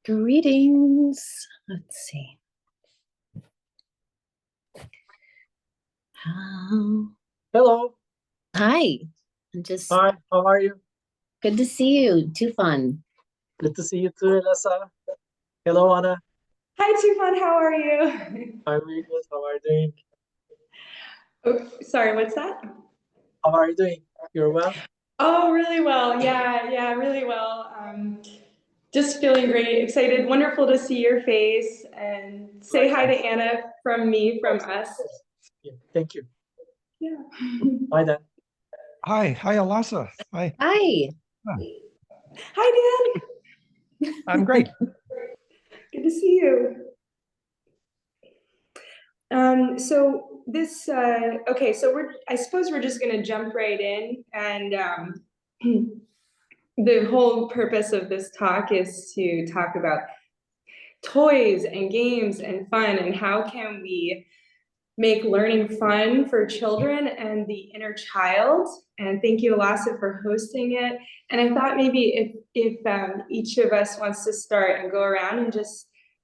Greetings. Let's see. How? Hello. Hi. I'm just Hi, how are you? good to see you. Tufan. Good to see you too, Elasa. Hello, Hanna. Hi, Tufan. How are you? I'm really good. How are you doing? Oh, sorry, what's that? How are you doing? You're well? Oh, really well. Yeah, really well. Just feeling great, excited. Wonderful to see your face and say hi to Likewise. Anna from me, Of from course, us. of course. Yeah, thank you. Yeah. Bye then. Hi, Elasa. Hi. Hi. Hi, I'm great. Dan. Good to see you. So this, okay, so I suppose we're just gonna jump right in, and the whole purpose of this talk is to talk about toys and games and fun, and how can we make learning fun for children and the inner child. And thank you, Elasa, for hosting it. And I thought maybe if each of us wants to start and go around and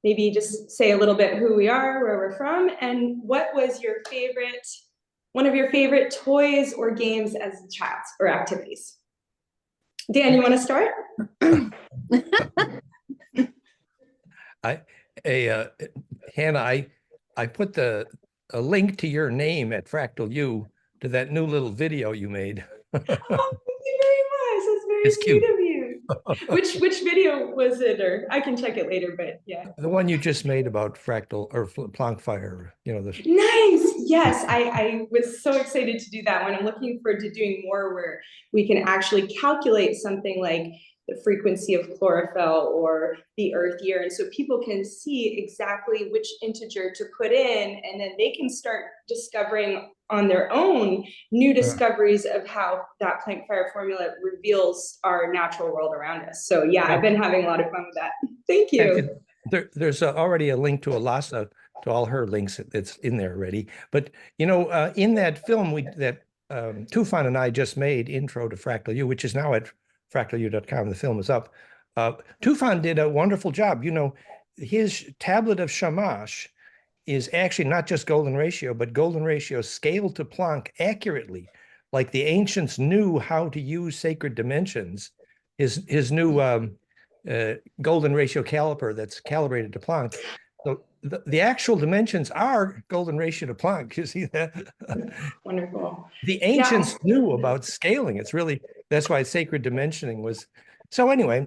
maybe just say a little bit who we are, where we're from, and what was one of your favorite toys or games as a child, or activities. Dan, you want to start? Hannah, I put a link to your name at Fractal U to that new little video you made. Oh, thank you very much. That's very It's sweet cute. of you. Which video was it? Or I can check it later, but yeah. The one you just made about fractal or Planck fire, Nice. Yes, I was so excited to do that one. I'm looking forward to doing more where we can actually calculate something like the frequency of chlorophyll or the Earth year. And so people can see exactly which integer to put in, and then they can start discovering on their own new discoveries of how that Planck fire formula reveals our natural world around us. So yeah, I've been having a lot of fun with that. Thank you. There's already a link to Elasa, to all her links. It's in there already. But in that film that Tufan and I just made, Intro to Fractal U, which is now at fractalu.com. The film is up. Tufan did a wonderful job. His tablet of Shamash is actually not just golden ratio, but golden ratio scaled to Planck accurately. Like the ancients knew how to use sacred dimensions. His new golden ratio caliper that's calibrated to Planck. So the actual dimensions are golden ratio to Planck. You see that? Wonderful. The ancients knew about scaling. That's why sacred dimensioning was. So anyway,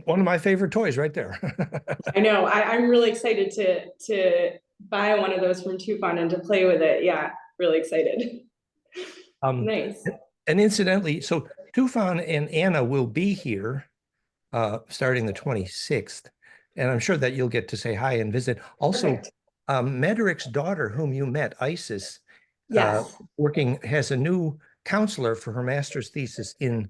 one of my favorite toys right there. I know. I'm really excited to buy one of those from Tufan and to play with it. Yeah, really excited. Nice. And incidentally, so Tufan and Anna will be here starting the 26th. And I'm sure that you'll get to say hi and visit. Also, Medric's daughter, whom you met, Isis, yes, has a new counselor for her master's thesis in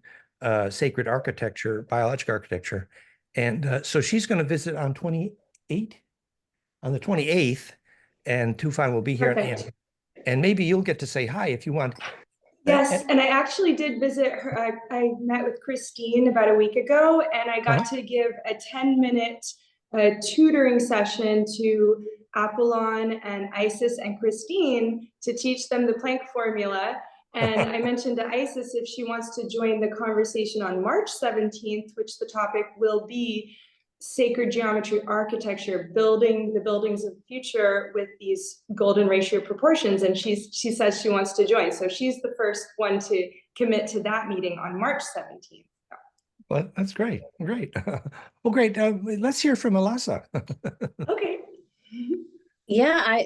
sacred architecture, biologic architecture. And so she's going to visit on the 28th, and Tufan will be here. And maybe you'll get to say hi if you want. Yes, and I actually did visit her. I met with Christine about a week ago, and I got to give a 10-minute tutoring session to Apollon and Isis and Christine to teach them the Planck formula. And I mentioned to Isis if she wants to join the conversation on March 17th, which the topic will be sacred geometry architecture, building the buildings of the future with these golden ratio proportions. And she says she wants to join. So she's the first one to commit to that meeting on March 17th. Well, that's great. Great. Well, great. Let's hear from Elasa. Okay. Yeah,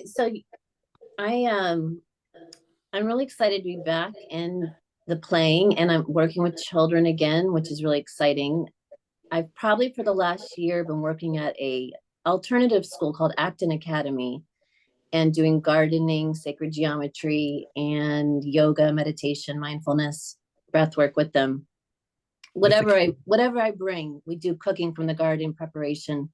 I'm really excited to be back in the playing, and I'm working with children again, which is really exciting. I've probably for the last year been working at a alternative school called Acton Academy and doing gardening, sacred geometry, and yoga, meditation, mindfulness, breath work with them. Whatever I bring, we do cooking from the garden, preparation.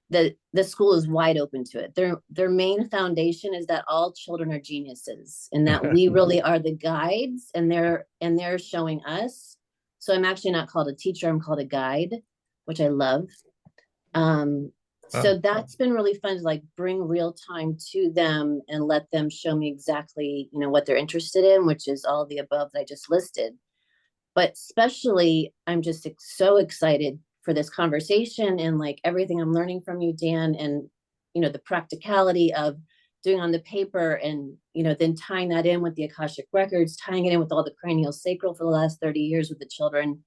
The school is wide open to it. Their main foundation is that all children are geniuses and that we really are the guides, and they're showing us. So I'm actually not called a teacher, I'm called a guide, which I love. So that's been really fun to like bring real time to them and let them show me exactly, what they're interested in, which is all the above that I just listed. But especially, I'm just so excited for this conversation and like everything I'm learning from you, Dan, and the practicality of doing on the paper and then tying that in with the Akashic records, tying it in with all the cranial sacral for the last 30 years with the children,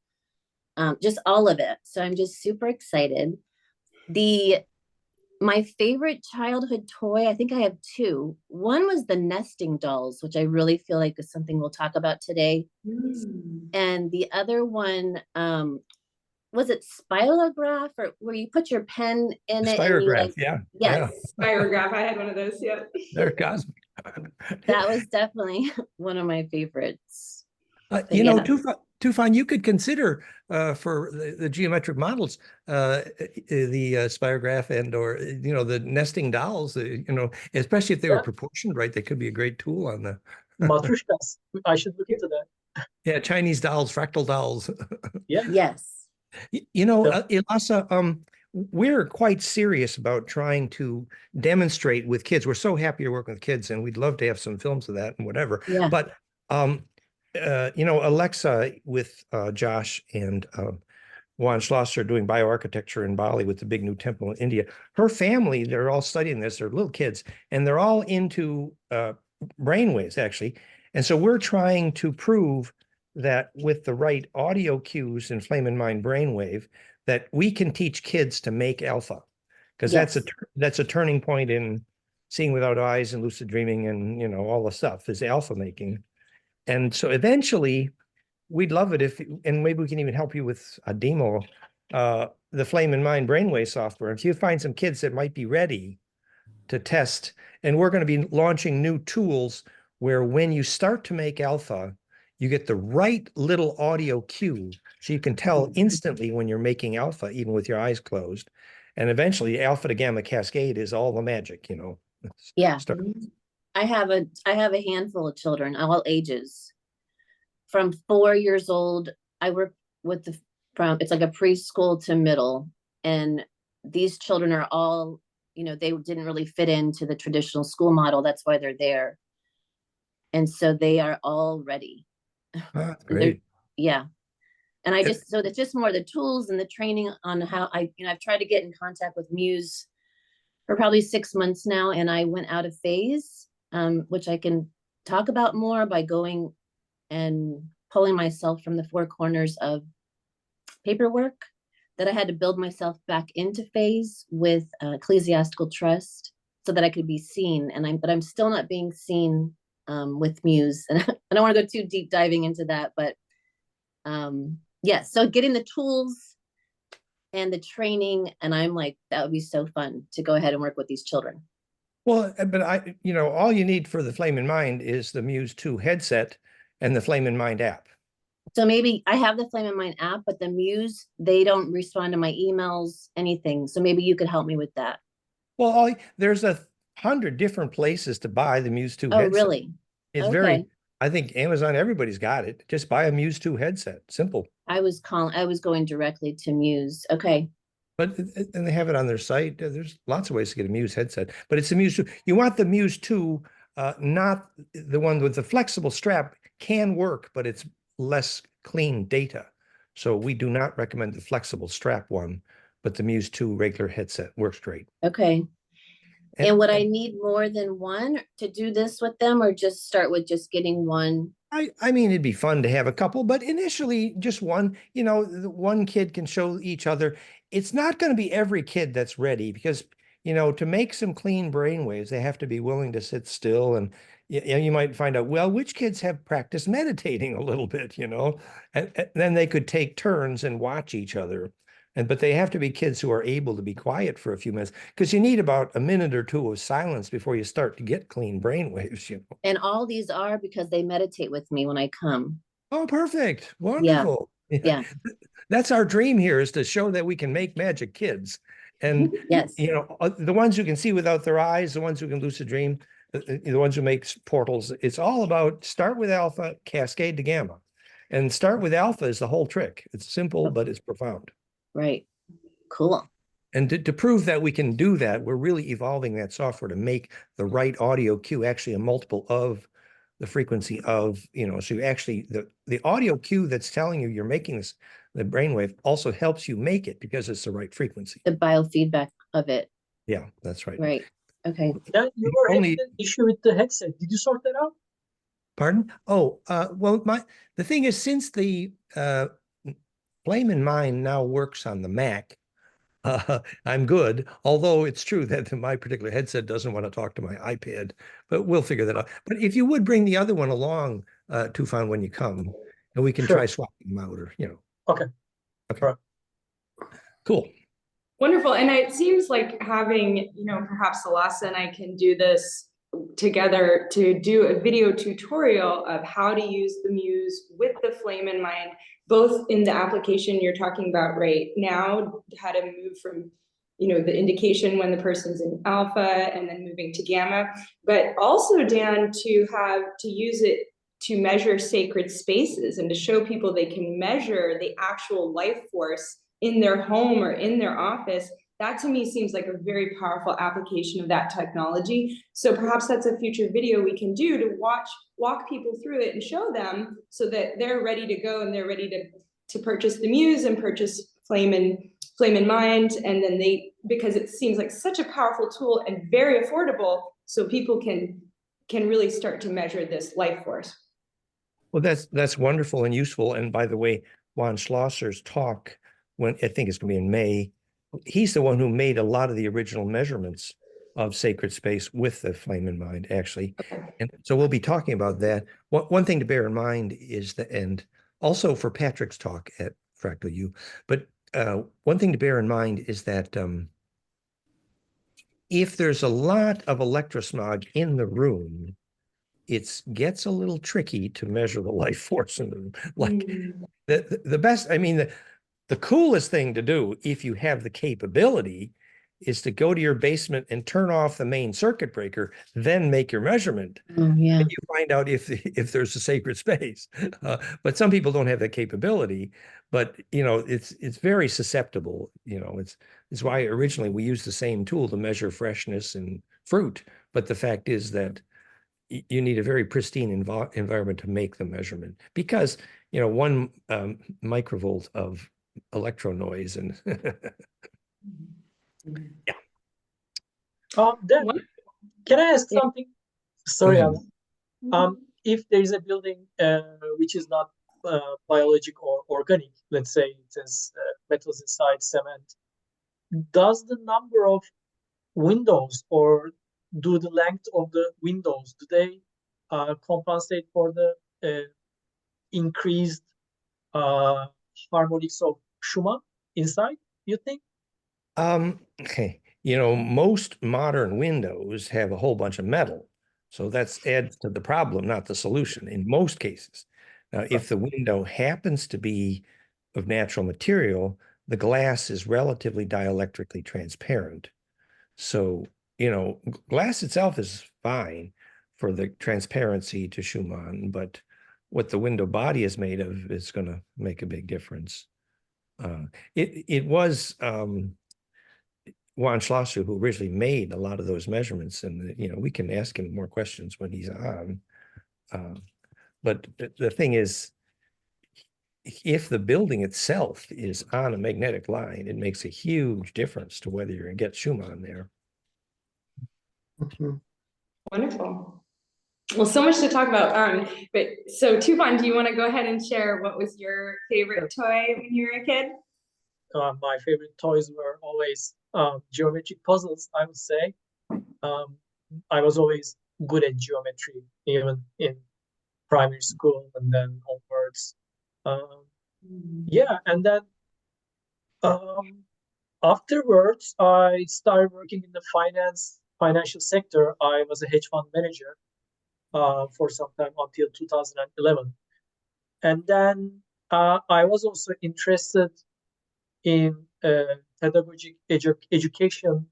just all of it. So I'm just super excited. My favorite childhood toy, I think I have two. One was the nesting dolls, which I really feel like is something we'll talk about today. And the other one, was it spirograph, or where you put your pen in it and you Spirograph, like, yeah. yes, Spirograph. I had one of those. Yeah. They're cosmic. that was definitely one of my favorites. Yeah. Tufan, you could consider for the geometric models, the spirograph and or the nesting dolls. Especially if they were proportioned right, they could be a great tool on the Matryoshkas. I should look into that. Yeah, Chinese dolls, fractal dolls. Yeah. Yes. Elasa, we're quite serious about trying to demonstrate with kids. We're so happy to work with kids, and we'd love to have some films of that and whatever. Yeah. But Alexa with Josh and Juan Schlosser doing bioarchitecture in Bali with the big new temple in India. Her family, they're all studying this. They're little kids, and they're all into brainwaves, actually. And so we're trying to prove that with the right audio cues in Flame and Mind brainwave, that we can teach kids to make alpha, because that's a turning point in seeing without eyes and lucid dreaming and all the stuff is alpha making. And so eventually, we'd love it and maybe we can even help you with a demo, the Flame and Mind brainwave software. If you find some kids that might be ready to test, and we're going to be launching new tools where when you start to make alpha, you get the right little audio cue so you can tell instantly when you're making alpha, even with your eyes closed. And eventually alpha to gamma cascade is all the magic, Yeah. I have a handful of children, all ages. From 4 years old, I work with it's like a preschool to middle. And these children are all, they didn't really fit into the traditional school model. That's why they're there. And so they are all ready. Oh, that's great. Yeah. And so it's just more the tools and the training on how I've tried to get in contact with Muse for probably 6 months now. And I went out of phase, which I can talk about more by going and pulling myself from the four corners of paperwork that I had to build myself back into phase with ecclesiastical trust so that I could be seen. But I'm still not being seen with Muse. And I don't want to go too deep diving into that, but so getting the tools and the training, and I'm like, that would be so fun to go ahead and work with these children. Well, but all you need for the Flame and Mind is the Muse 2 headset and the Flame and Mind app. So maybe I have the Flame and Mind app, but the Muse, they don't respond to my emails, anything. So maybe you could help me with that. Well, there's 100 different places to buy the Muse 2 headset. headset. Oh, really? It's I think Amazon, everybody's got it. Just buy a Muse 2 headset. Simple. I was going directly to Muse. Okay. But and they have it on their site. There's lots of ways to get a Muse headset, but it's a Muse 2. You want the Muse 2, not the one with the flexible strap. Can work, but it's less clean data. So we do not recommend the flexible strap one, but the Muse 2 regular headset works great. Okay. And would I need more than one to do this with them, or just start with just getting one? I mean, it'd be fun to have a couple, but initially just one. One kid can show each other. It's not going to be every kid that's ready because, to make some clean brainwaves, they have to be willing to sit still. And you might find out, well, which kids have practiced meditating a little bit, and then they could take turns and watch each other. But they have to be kids who are able to be quiet for a few minutes, because you need about a minute or two of silence before you start to get clean brainwaves. And all these are because they meditate with me when I come. Oh, perfect. Wonderful. Yeah. That's our dream here, is to show that we can make magic kids. And, yes, the ones who can see without their eyes, the ones who can lucid dream, the ones who make portals, it's all about start with alpha, cascade to gamma. And start with alpha is the whole trick. It's simple, but it's profound. Right. Cool. And to prove that we can do that, we're really evolving that software to make the right audio cue actually a multiple of the frequency of, so you actually, the audio cue that's telling you you're making this, the brainwave also helps you make it because it's the right frequency. The biofeedback of it. Yeah, that's right. Right. Okay. Then you were having an issue with the headset. Did you sort that out? Pardon? Oh, well, the thing is, since the Flame in Mind now works on the Mac, I'm good. Although it's true that my particular headset doesn't want to talk to my iPad, but we'll figure that out. But if you would bring the other one along, Tufan, when you come, and we can try swapping them out, or Okay. Okay. Right. Cool. Wonderful. And it seems like having, perhaps Elasa and I can do this together to do a video tutorial of how to use the Muse with the Flame in Mind, both in the application you're talking about right now, how to move from, the indication when the person's in alpha and then moving to gamma, but also, Dan, to use it to measure sacred spaces and to show people they can measure the actual life force in their home or in their office. That to me seems like a very powerful application of that technology. So perhaps that's a future video we can do to walk people through it and show them so that they're ready to go and they're ready to purchase the Muse and purchase Flame in Mind. And then because it seems like such a powerful tool and very affordable, so people can really start to measure this life force. Well, that's wonderful and useful. And by the way, Juan Schlosser's talk, when I think it's going to be in May, he's the one who made a lot of the original measurements of sacred space with the Flame in Mind, actually. And so we'll be talking about that. One thing to bear in mind is and also for Patrick's talk at Fractal U, but one thing to bear in mind is that if there's a lot of electrosmog in the room, it gets a little tricky to measure the life force in the room. Like the best, the coolest thing to do, if you have the capability, is to go to your basement and turn off the main circuit breaker, then make your measurement. Oh, yeah. And you find out if there's a sacred space. But some people don't have that capability. But it's very susceptible. It's why originally we used the same tool to measure freshness in fruit. But the fact is that you need a very pristine environment to make the measurement, because 1 microvolt of electro noise and yeah. Then, can I ask something? Sorry, Anna. If there is a building which is not biologic or organic, let's say it has metals inside, cement, does the number of windows or do the length of the windows, do they compensate for the increased harmonics of Schumann inside, you think? Most modern windows have a whole bunch of metal. So that's adds to the problem, not the solution in most cases. Now, if the window happens to be of natural material, the glass is relatively dielectrically transparent. So, glass itself is fine for the transparency to Schumann, but what the window body is made of is going to make a big difference. It was Juan Schlosser who originally made a lot of those measurements, and we can ask him more questions when he's on. But the thing is, if the building itself is on a magnetic line, it makes a huge difference to whether you're going to get Schumann there. Wonderful. Well, so much to talk about. But so Tufan, do you want to go ahead and share what was your favorite toy when you were a kid? My favorite toys were always geometric puzzles, I would say. I was always good at geometry, even in primary school and then onwards. And then afterwards, I started working in the financial sector. I was a hedge fund manager for some time until 2011. And then I was also interested in pedagogic education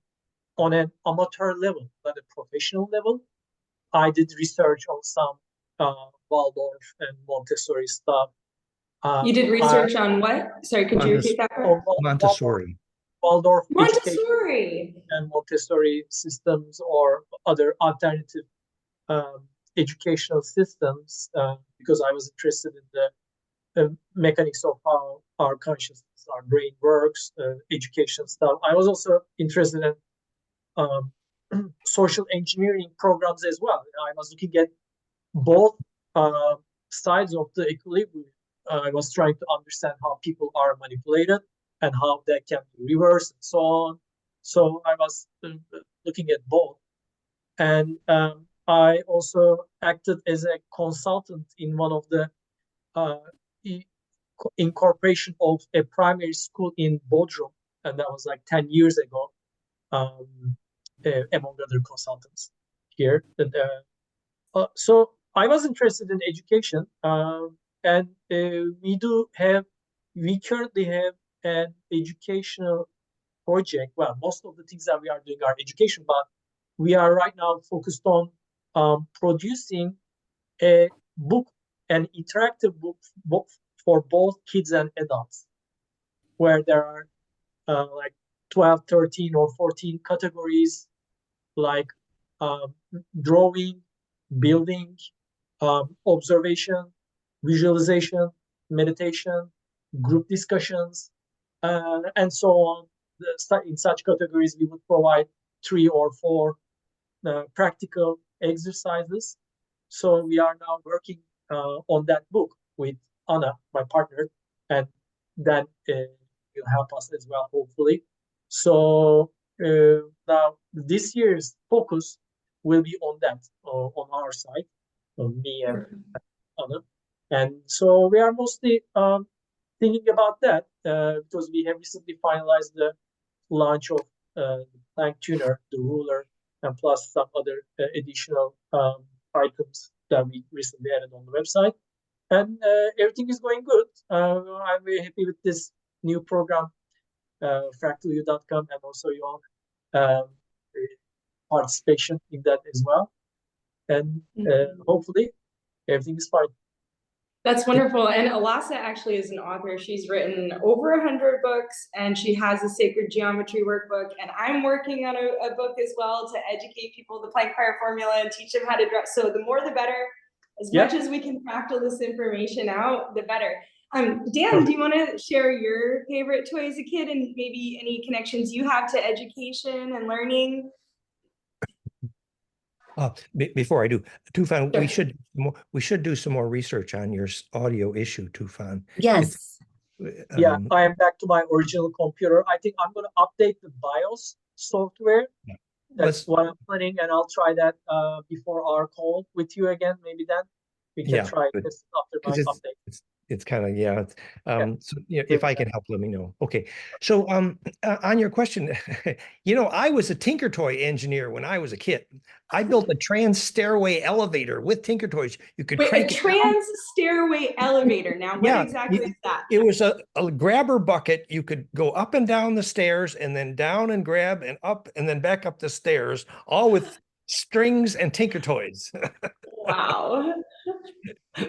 on an amateur level, not a professional level. I did research on some Waldorf and Montessori stuff. You did research on what? Sorry, could you repeat that? Montessori. Waldorf education Montessori. and Montessori systems or other alternative educational systems because I was interested in the mechanics of how our consciousness, our brain works, education stuff. I was also interested in um, social engineering programs as well. I was looking at both sides of the equilibrium. I was trying to understand how people are manipulated and how that can be reversed and so on. So I was looking at both. And I also acted as a consultant in one of the incorporation of a primary school in Bodrum, and that was like 10 years ago, among other consultants here. So I was interested in education, and we currently have an educational project. Well, most of the things that we are doing are education, but we are right now focused on producing a book, an interactive book for both kids and adults, where there are like 12, 13, or 14 categories like drawing, building, observation, visualization, meditation, group discussions, and so on. In such categories, we would provide 3 or 4 practical exercises. So we are now working on that book with Hanna, my partner, and then will help us as well, hopefully. So now this year's focus will be on that, on our side, on me and Hanna. And so we are mostly thinking about that because we have recently finalized the launch of the plank tuner, the ruler, and plus some other additional items that we recently added on the website. And everything is going good. I'm very happy with this new program, fractalu.com, and also your participation in that as well. And hopefully everything is fine. That's wonderful. And Elasa actually is an author. She's written over 100 books, and she has a sacred geometry workbook. And I'm working on a book as well to educate people the plank fire formula and teach them how to draw. So the more the better. As much as we can fractal this information out, the better. Dan, do you want to share your favorite toy as a kid and maybe any connections you have to education and learning? Before I do, Tufan, Sure. we should do some more research on your audio issue, Tufan. Yes. Yeah, I am back to my original computer. I think I'm going to update the BIOS software. That's what I'm planning, and I'll try that before our call with you again. Maybe then we can try this after my update. It's kind of, so if I can help, let me know. Okay. So on your question, I was a Tinker Toy engineer when I was a kid. I built a trans stairway elevator with Tinker Toys. You could crank a trans stairway elevator. Now, what exactly is that? It was a grabber bucket. You could go up and down the stairs and then down and grab and up and then back up the stairs, all with strings and Tinker Toys. Wow.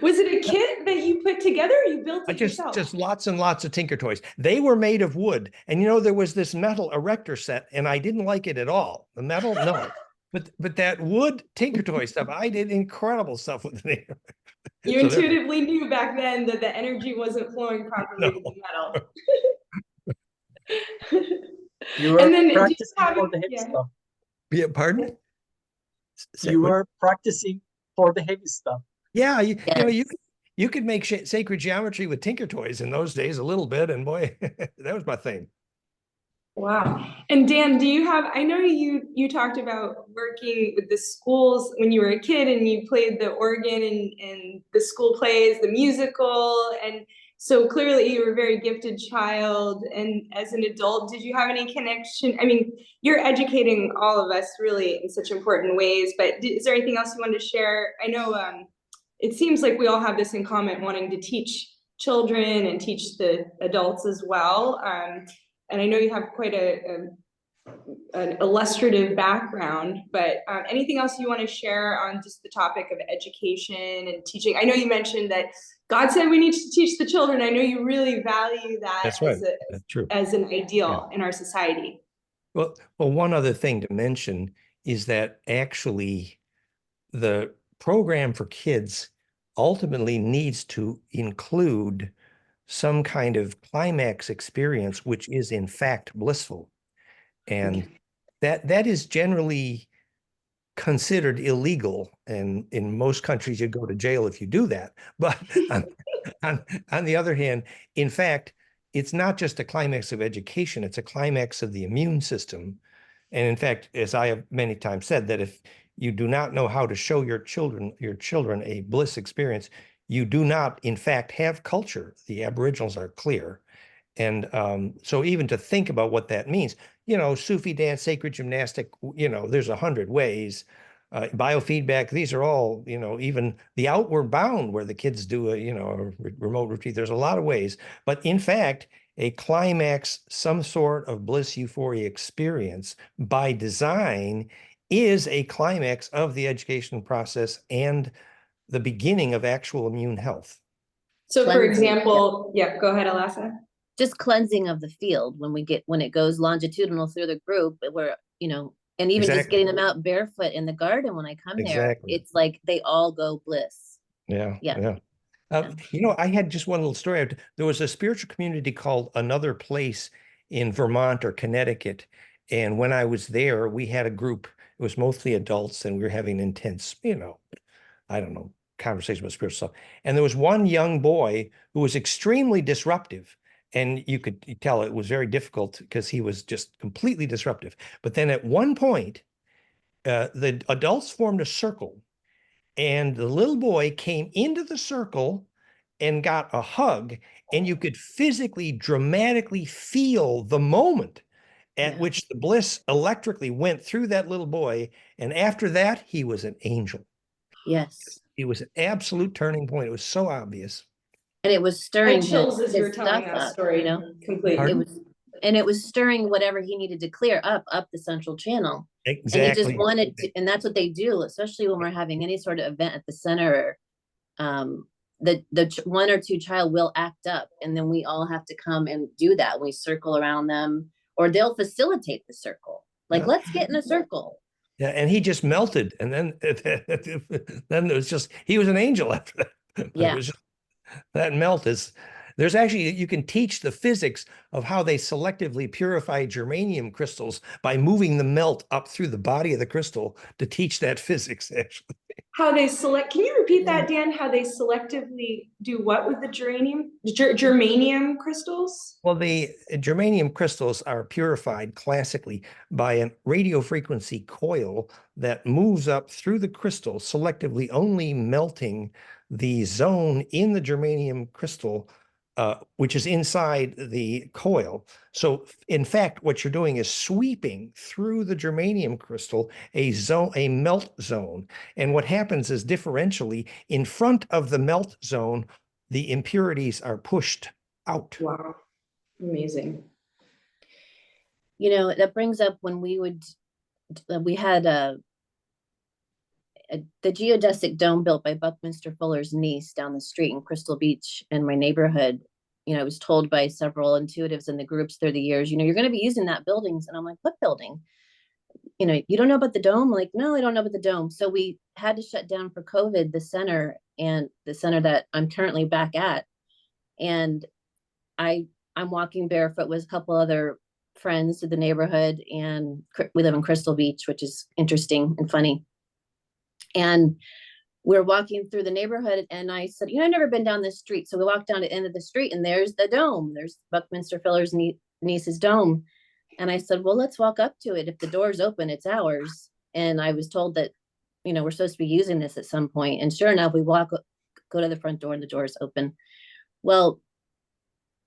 Was it a kit that you put together or you built it yourself? Just lots and lots of Tinker Toys. They were made of wood. And there was this metal erector set, and I didn't like it at all. The metal, no. But that wood Tinker Toy stuff, I did incredible stuff with it. You intuitively knew back then that the energy wasn't flowing properly to the metal. You were practicing for the heavy stuff. Yeah, pardon? You were practicing for the heavy stuff. Yeah, you could make sacred geometry with Tinker Toys in those days a little bit, and boy, that was my thing. Wow. And Dan, do you have, I know you talked about working with the schools when you were a kid and you played the organ and the school plays, the musical, and so clearly you were a very gifted child. And as an adult, did you have any connection? I mean, you're educating all of us really in such important ways, but is there anything else you wanted to share? I know it seems like we all have this in common, wanting to teach children and teach the adults as well. And I know you have quite an illustrative background, but anything else you want to share on just the topic of education and teaching? I know you mentioned that God said we need to teach the children. I know you really value that That's right. as a, That's true. as an ideal in our society. Well, one other thing to mention is that actually the program for kids ultimately needs to include some kind of climax experience, which is in fact blissful. And that is generally considered illegal. And in most countries, you go to jail if you do that. But on the other hand, in fact, it's not just a climax of education, it's a climax of the immune system. And in fact, as I have many times said, that if you do not know how to show your children a bliss experience, you do not, in fact, have culture. The Aboriginals are clear. And so even to think about what that means, Sufi dance, sacred gymnastic, there's 100 ways. Biofeedback, these are all, even the outward bound where the kids do a remote retreat. There's a lot of ways. But in fact, a climax, some sort of bliss euphoria experience by design is a climax of the education process and the beginning of actual immune health. So for Cleansing. example, yeah, go ahead, Elasa. Just cleansing of the field when it goes longitudinal through the group, where, and even just getting them out barefoot in the garden when I come there, it's like they all go bliss. Yeah. Yeah. I had just one little story. There was a spiritual community called Another Place in Vermont or Connecticut. And when I was there, we had a group. It was mostly adults, and we were having intense, I don't know, conversation about spiritual stuff. And there was one young boy who was extremely disruptive. And you could tell it was very difficult because he was just completely disruptive. But then at one point, the adults formed a circle, and the little boy came into the circle and got a hug, and you could physically, dramatically feel the moment at which the bliss electrically went through that little boy. And after that, he was an angel. Yes. It was an absolute turning point. It was so obvious. And it was stirring chills as you're telling that story, completely. It was stirring whatever he needed to clear up the central channel. Exactly. And he just wanted to, and that's what they do, especially when we're having any sort of event at the center. The one or two child will act up, and then we all have to come and do that. We circle around them, or they'll facilitate the circle. Like, let's get in a circle. Yeah, and he just melted, and then it was just, he was an angel after that. Yeah. It was just, that melt is, there's actually, you can teach the physics of how they selectively purify germanium crystals by moving the melt up through the body of the crystal to teach that physics, actually. How they select, can you repeat that, Dan? How they selectively do what with the germanium crystals? Well, the germanium crystals are purified classically by a radio frequency coil that moves up through the crystal, selectively only melting the zone in the germanium crystal, which is inside the coil. So in fact, what you're doing is sweeping through the germanium crystal a melt zone. And what happens is, differentially, in front of the melt zone, the impurities are pushed out. Wow. Amazing. That brings up when we had the geodesic dome built by Buckminster Fuller's niece down the street in Crystal Beach in my neighborhood. I was told by several intuitives in the groups through the years, you're going to be using that buildings. And I'm like, what building? You don't know about the dome? I'm like, no, I don't know about the dome. So we had to shut down for COVID, the center, and the center that I'm currently back at. And I'm walking barefoot with a couple other friends to the neighborhood, and we live in Crystal Beach, which is interesting and funny. And we're walking through the neighborhood, and I said, I've never been down this street. So we walked down to the end of the street, and there's the dome. There's Buckminster Fuller's niece's dome. And I said, well, let's walk up to it. If the door's open, it's ours. And I was told that, we're supposed to be using this at some point. And sure enough, we go to the front door, and the door is open. Well,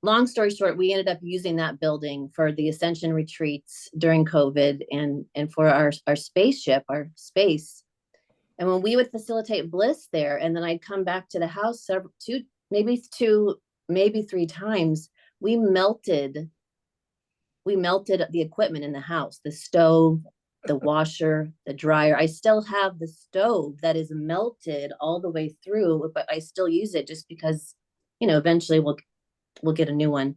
long story short, we ended up using that building for the ascension retreats during COVID and for our spaceship, our space. And when we would facilitate bliss there, and then I'd come back to the house maybe three times, we melted the equipment in the house, the stove, the washer, the dryer. I still have the stove that is melted all the way through, but I still use it just because, eventually we'll get a new one.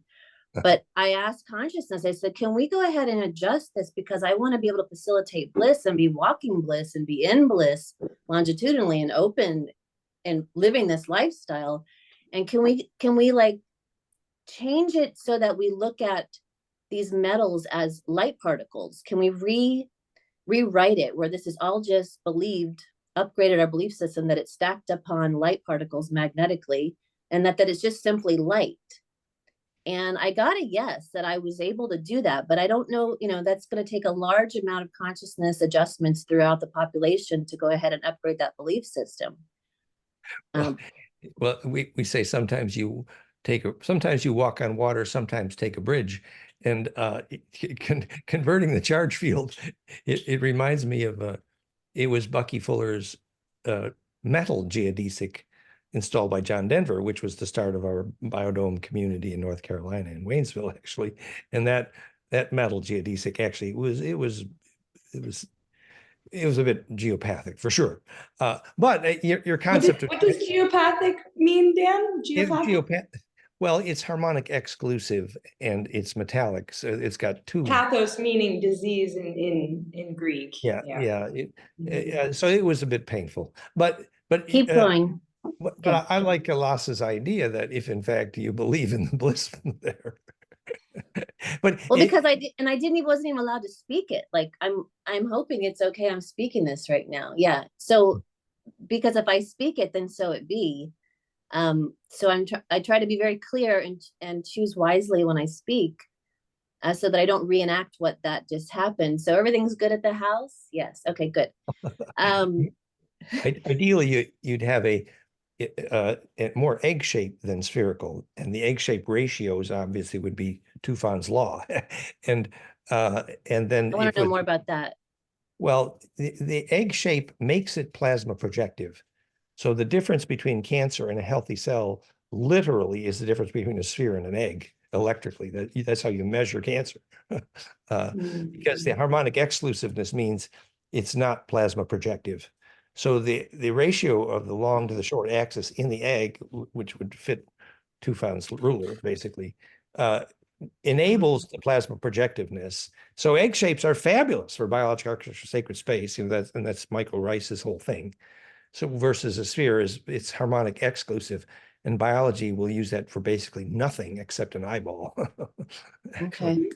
But I asked consciousness, I said, can we go ahead and adjust this? Because I want to be able to facilitate bliss and be walking bliss and be in bliss longitudinally and open and living this lifestyle. And can we like change it so that we look at these metals as light particles? Can we rewrite it where this is all just upgraded our belief system, that it's stacked upon light particles magnetically, and that it's just simply light? And I got a yes, that I was able to do that. But I don't know, that's going to take a large amount of consciousness adjustments throughout the population to go ahead and upgrade that belief system. Well, we say sometimes you walk on water, sometimes take a bridge. And converting the charge field, it reminds me of, it was Bucky Fuller's metal geodesic installed by John Denver, which was the start of our biodome community in North Carolina, in Waynesville, actually. And that metal geodesic actually it was a bit geopathic for sure. But your concept what does geopathic mean, Dan? Geopathic? Well, it's harmonic exclusive and it's metallic. So it's got two. Pathos meaning disease in Greek. Yeah. So it was a bit painful, but keep going. But I like Elasa's idea that if in fact you believe in the bliss there. But because I wasn't even allowed to speak it. Like I'm hoping it's okay. I'm speaking this right now. Yeah. So because if I speak it, then so it be. So I try to be very clear and choose wisely when I speak, so that I don't reenact what that just happened. So everything's good at the house. Yes. Okay, good. Ideally, you'd have a more egg shaped than spherical, and the egg shape ratios obviously would be Tufan's law. and then I want to know more about that. Well, the egg shape makes it plasma projective. So the difference between cancer and a healthy cell literally is the difference between a sphere and an egg electrically. That's how you measure cancer. Because the harmonic exclusiveness means it's not plasma projective. So the ratio of the long to the short axis in the egg, which would fit Tufan's ruler, basically, enables the plasma projectiveness. So egg shapes are fabulous for biological architecture, sacred space, and that's Michael Rice's whole thing. So versus a sphere it's harmonic exclusive, and biology will use that for basically nothing except an eyeball. Okay.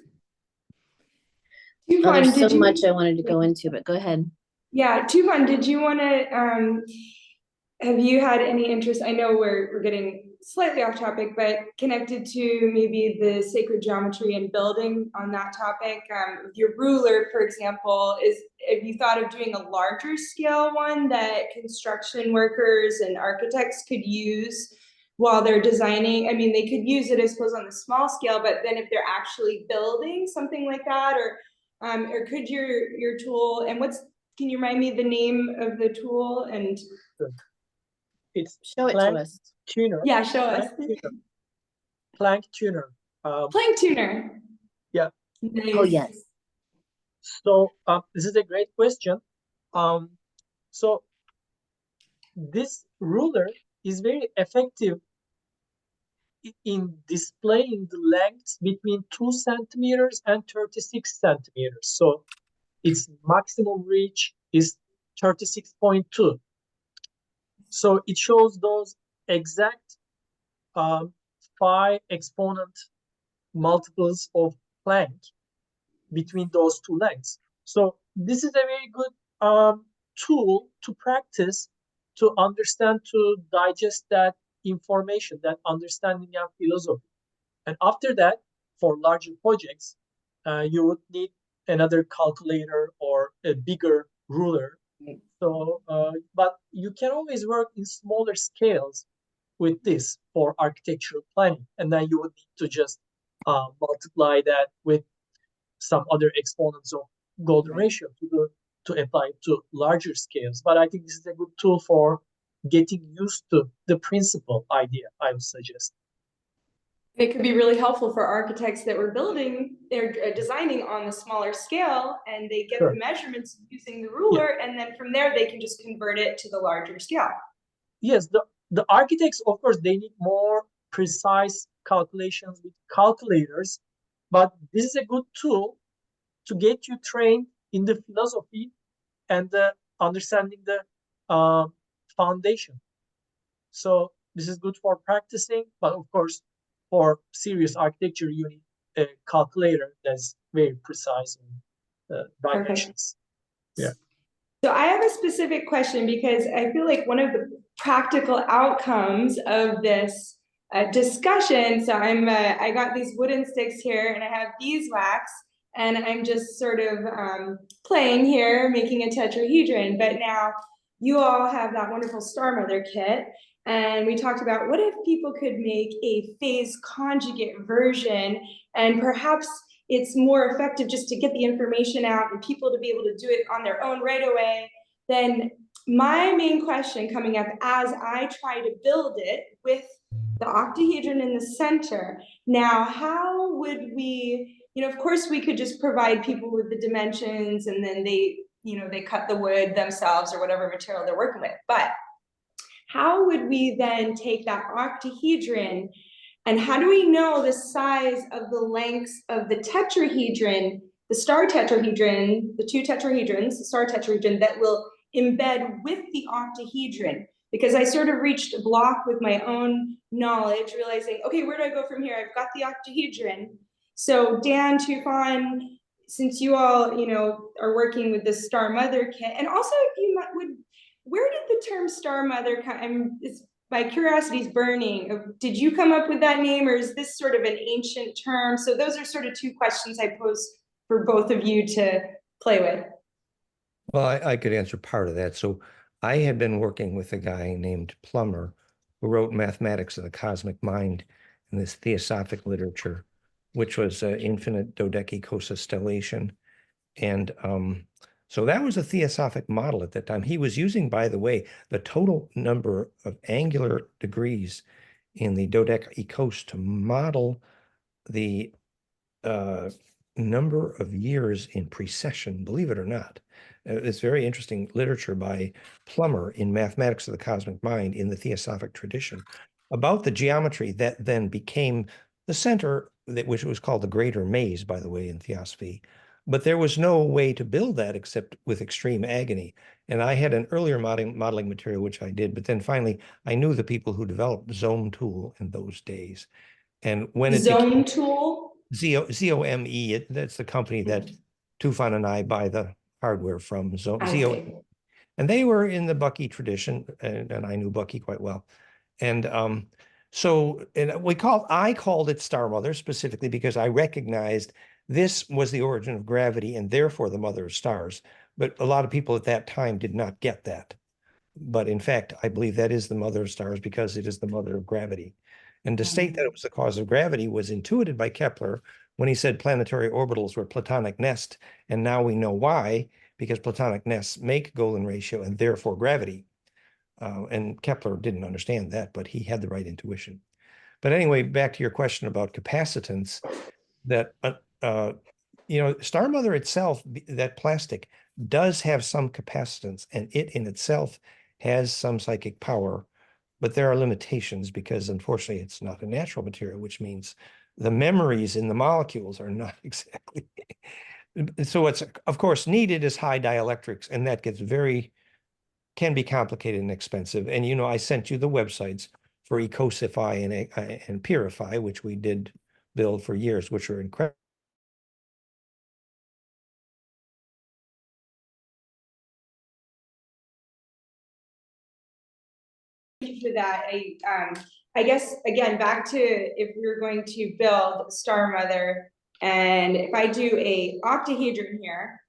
Tufan, there's so much I wanted to go into, but go ahead. Yeah, Tufan, did you want to, have you had any interest? I know we're getting slightly off topic, but connected to maybe the sacred geometry and building on that topic. Your ruler, for example, have you thought of doing a larger scale one that construction workers and architects could use while they're designing? I mean, they could use it, I suppose, on the small scale, but then if they're actually building something like that, or could your tool, and can you remind me the name of the tool? And it's show it to us. Tuner. Yeah, show us. Planck tuner. Planck tuner. Yeah. Nice. Oh yes. So this is a great question. So this ruler is very effective in displaying the lengths between 2 centimeters and 36 centimeters. So its maximum reach is 36.2. So it shows those exact phi exponent multiples of Planck between those two lengths. So this is a very good tool to practice, to understand, to digest that information, that understanding and philosophy. And after that, for larger projects, you would need another calculator or a bigger ruler. So, but you can always work in smaller scales with this for architectural planning, and then you would need to just multiply that with some other exponents of golden ratio to apply it to larger scales. But I think this is a good tool for getting used to the principal idea, I would suggest. It could be really helpful for architects that were building, they're designing on the smaller scale, and they get Sure. the measurements using the ruler, and then from there they can just convert it to the larger scale. Yes, the architects, of course, they need more precise calculations with calculators, but this is a good tool to get you trained in the philosophy and the understanding the foundation. So this is good for practicing, but of course, for serious architecture, you need a calculator that's very precise in dimensions. Yeah. So I have a specific question because I feel like one of the practical outcomes of this discussion. So I got these wooden sticks here, and I have beeswax, and I'm just sort of playing here, making a tetrahedron. But now you all have that wonderful Star Mother kit, and we talked about what if people could make a phase conjugate version, and perhaps it's more effective just to get the information out and people to be able to do it on their own right away. Then my main question coming up as I try to build it with the octahedron in the center, now how would we, of course we could just provide people with the dimensions and then they cut the wood themselves or whatever material they're working with. But how would we then take that octahedron, and how do we know the size of the lengths of the tetrahedron, the star tetrahedron, the two tetrahedrons, the star tetrahedron that will embed with the octahedron? Because I sort of reached a block with my own knowledge, realizing, okay, where do I go from here? I've got the octahedron. So Dan, Tufan, since you all, are working with the Star Mother kit, and also if you would, where did the term Star Mother come? My curiosity is burning. Did you come up with that name, or is this sort of an ancient term? So those are sort of two questions I pose for both of you to play with. Well, I could answer part of that. So I had been working with a guy named Plummer who wrote Mathematics of the Cosmic Mind in this theosophic literature, which was infinite dodecaconstellation. And so that was a theosophic model at that time. He was using, by the way, the total number of angular degrees in the dodecaecos to model the number of years in precession, believe it or not. It's very interesting literature by Plummer in Mathematics of the Cosmic Mind in the theosophic tradition about the geometry that then became the center, which was called the Greater Maze, by the way, in theosophy. But there was no way to build that except with extreme agony. And I had an earlier modeling material, which I did, but then finally I knew the people who developed Zome tool in those days. And when it Zome tool? ZOME, that's the company that Tufan and I buy the hardware from, ZOME. And they were in the Bucky tradition, and I knew Bucky quite well. And I called it Star Mother specifically because I recognized this was the origin of gravity and therefore the mother of stars. But a lot of people at that time did not get that. But in fact, I believe that is the mother of stars because it is the mother of gravity. And to state that it was the cause of gravity was intuited by Kepler when he said planetary orbitals were Platonic nest. And now we know why, because Platonic nests make golden ratio and therefore gravity. And Kepler didn't understand that, but he had the right intuition. But anyway, back to your question about capacitance, that Star Mother itself, that plastic, does have some capacitance, and it in itself has some psychic power, but there are limitations because unfortunately it's not a natural material, which means the memories in the molecules are not exactly. So what's of course needed is high dielectrics, and that can be complicated and expensive. And I sent you the websites for Ecosify and Purify, which we did build for years, which are incredible. To that, I guess again back to if we were going to build Star Mother, and if I do a octahedron here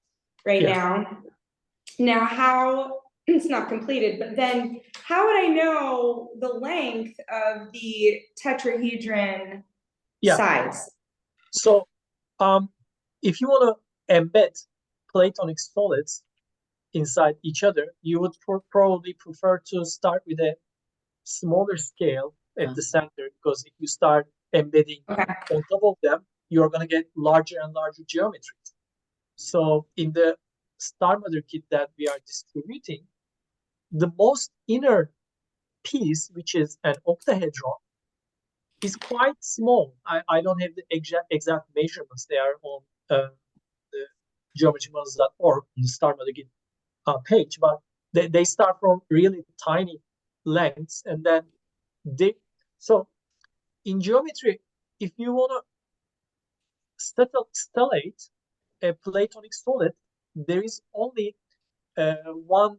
right now how it's not completed, but then how would I know the length of the tetrahedron size? So if you want to embed platonic solids inside each other, you would probably prefer to start with a smaller scale at the center, because if you start embedding Okay. on top of them, you're going to get larger and larger geometries. So in the Star Mother kit that we are distributing, the most inner piece, which is an octahedron, is quite small. I don't have the exact measurements. They are on the geometrymodels.org, the Star Mother kit page, but they start from really tiny lengths, and then so in geometry, if you want to stellate a platonic solid, there is only one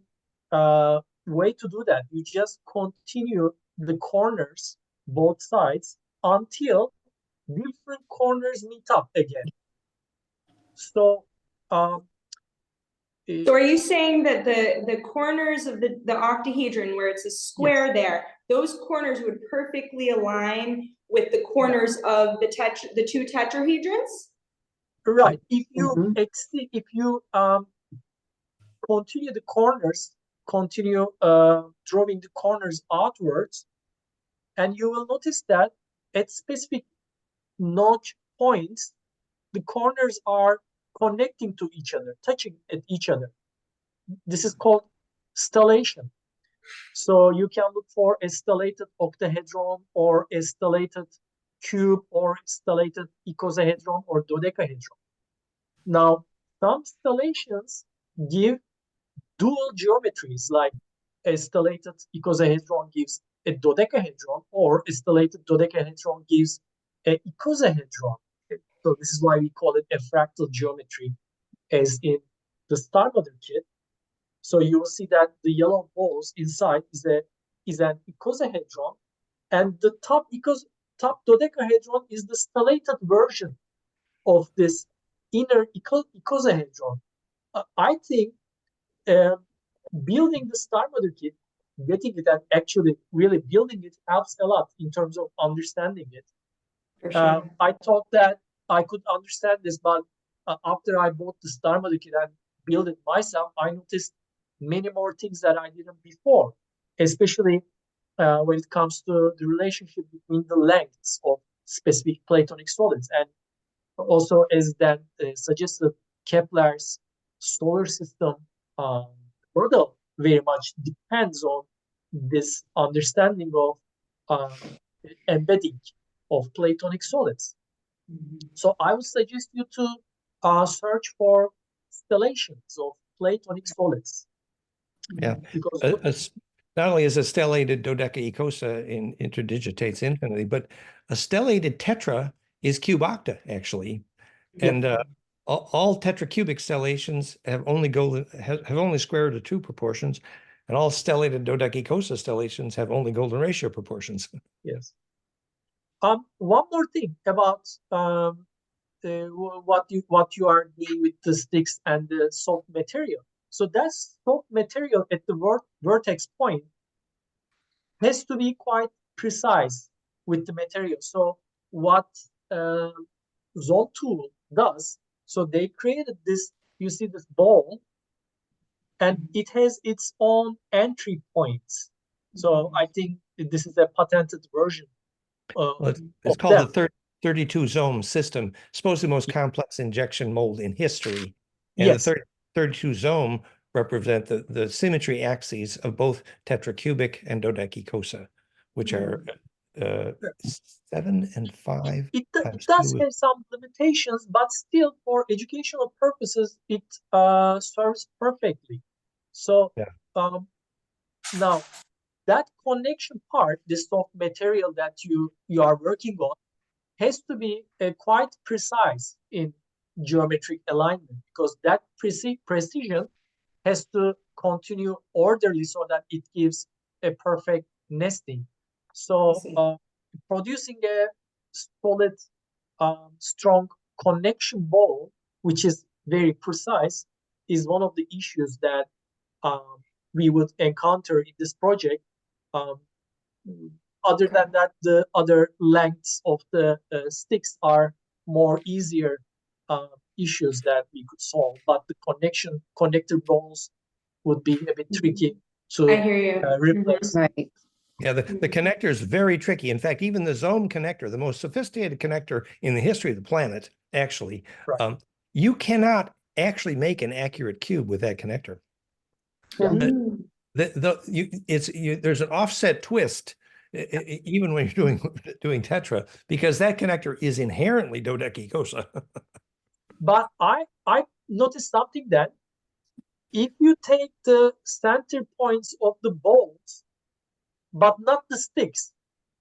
way to do that. You just continue the corners, both sides, until different corners meet up again. So, So are you saying that the corners of the octahedron, where it's a square, yes, there, those corners would perfectly align with the corners of the two tetrahedrons? right. If you Mhm. if you continue the corners, continue drawing the corners outwards, and you will notice that at specific notch points, the corners are connecting to each other, touching at each other. This is called stellation. So you can look for a stellated octahedron or a stellated cube or stellated icosahedron or dodecahedron. Now, some stellations give dual geometries, like a stellated icosahedron gives a dodecahedron, or a stellated dodecahedron gives a icosahedron. So this is why we call it a fractal geometry, as in the Star Mother kit. So you will see that the yellow balls inside is an icosahedron, and the top dodecahedron is the stellated version of this inner icosahedron. I think building the Star Mother kit, getting it and actually really building it helps a lot in terms of understanding it. For sure. I thought that I could understand this, but after I bought the Star Mother kit and built it myself, I noticed many more things that I didn't before, especially when it comes to the relationship between the lengths of specific platonic solids. And also, as that suggested, Kepler's solar system model very much depends on this understanding of embedding of platonic solids. So I would suggest you to search for stellations of platonic solids. Yeah. Because Not only is a stellated dodecaecosa interdigitates infinitely, but a stellated tetra is cube octa, actually. And all tetracubic stellations have only square root of 2 proportions, and all stellated dodecaecosa stellations have only golden ratio proportions. yes. One more thing about what you are doing with the sticks and the soft material. So that soft material at the vertex point has to be quite precise with the material. So what Zol tool does, so they created this, you see this ball, and it has its own entry points. So I think this is a patented version Well, it's of called them. the 32-zome system, supposedly the most complex injection mold in history. And Yes. the 32-zome represent the symmetry axes of both tetracubic and dodecaecosa, which are 7 and 5 It times does 2. have some limitations, but still, for educational purposes, it serves perfectly. So Yeah. now that connection part, this soft material that you are working on, has to be quite precise in geometric alignment, because that precision has to continue orderly so that it gives a perfect nesting. So producing a solid, strong connection ball, which is very precise, is one of the issues that we would encounter in this project. Other than that, the other lengths of the sticks are more easier issues that we could solve, but the connector balls would be a bit tricky to I hear you. replace. Right. Yeah, the connector is very tricky. In fact, even the zone connector, the most sophisticated connector in the history of the planet, actually, Right. you cannot actually make an accurate cube with that connector. Mm. There's an offset twist, even when you're doing tetra, because that connector is inherently dodecacosa. But I noticed something that if you take the center points of the balls, but not the sticks,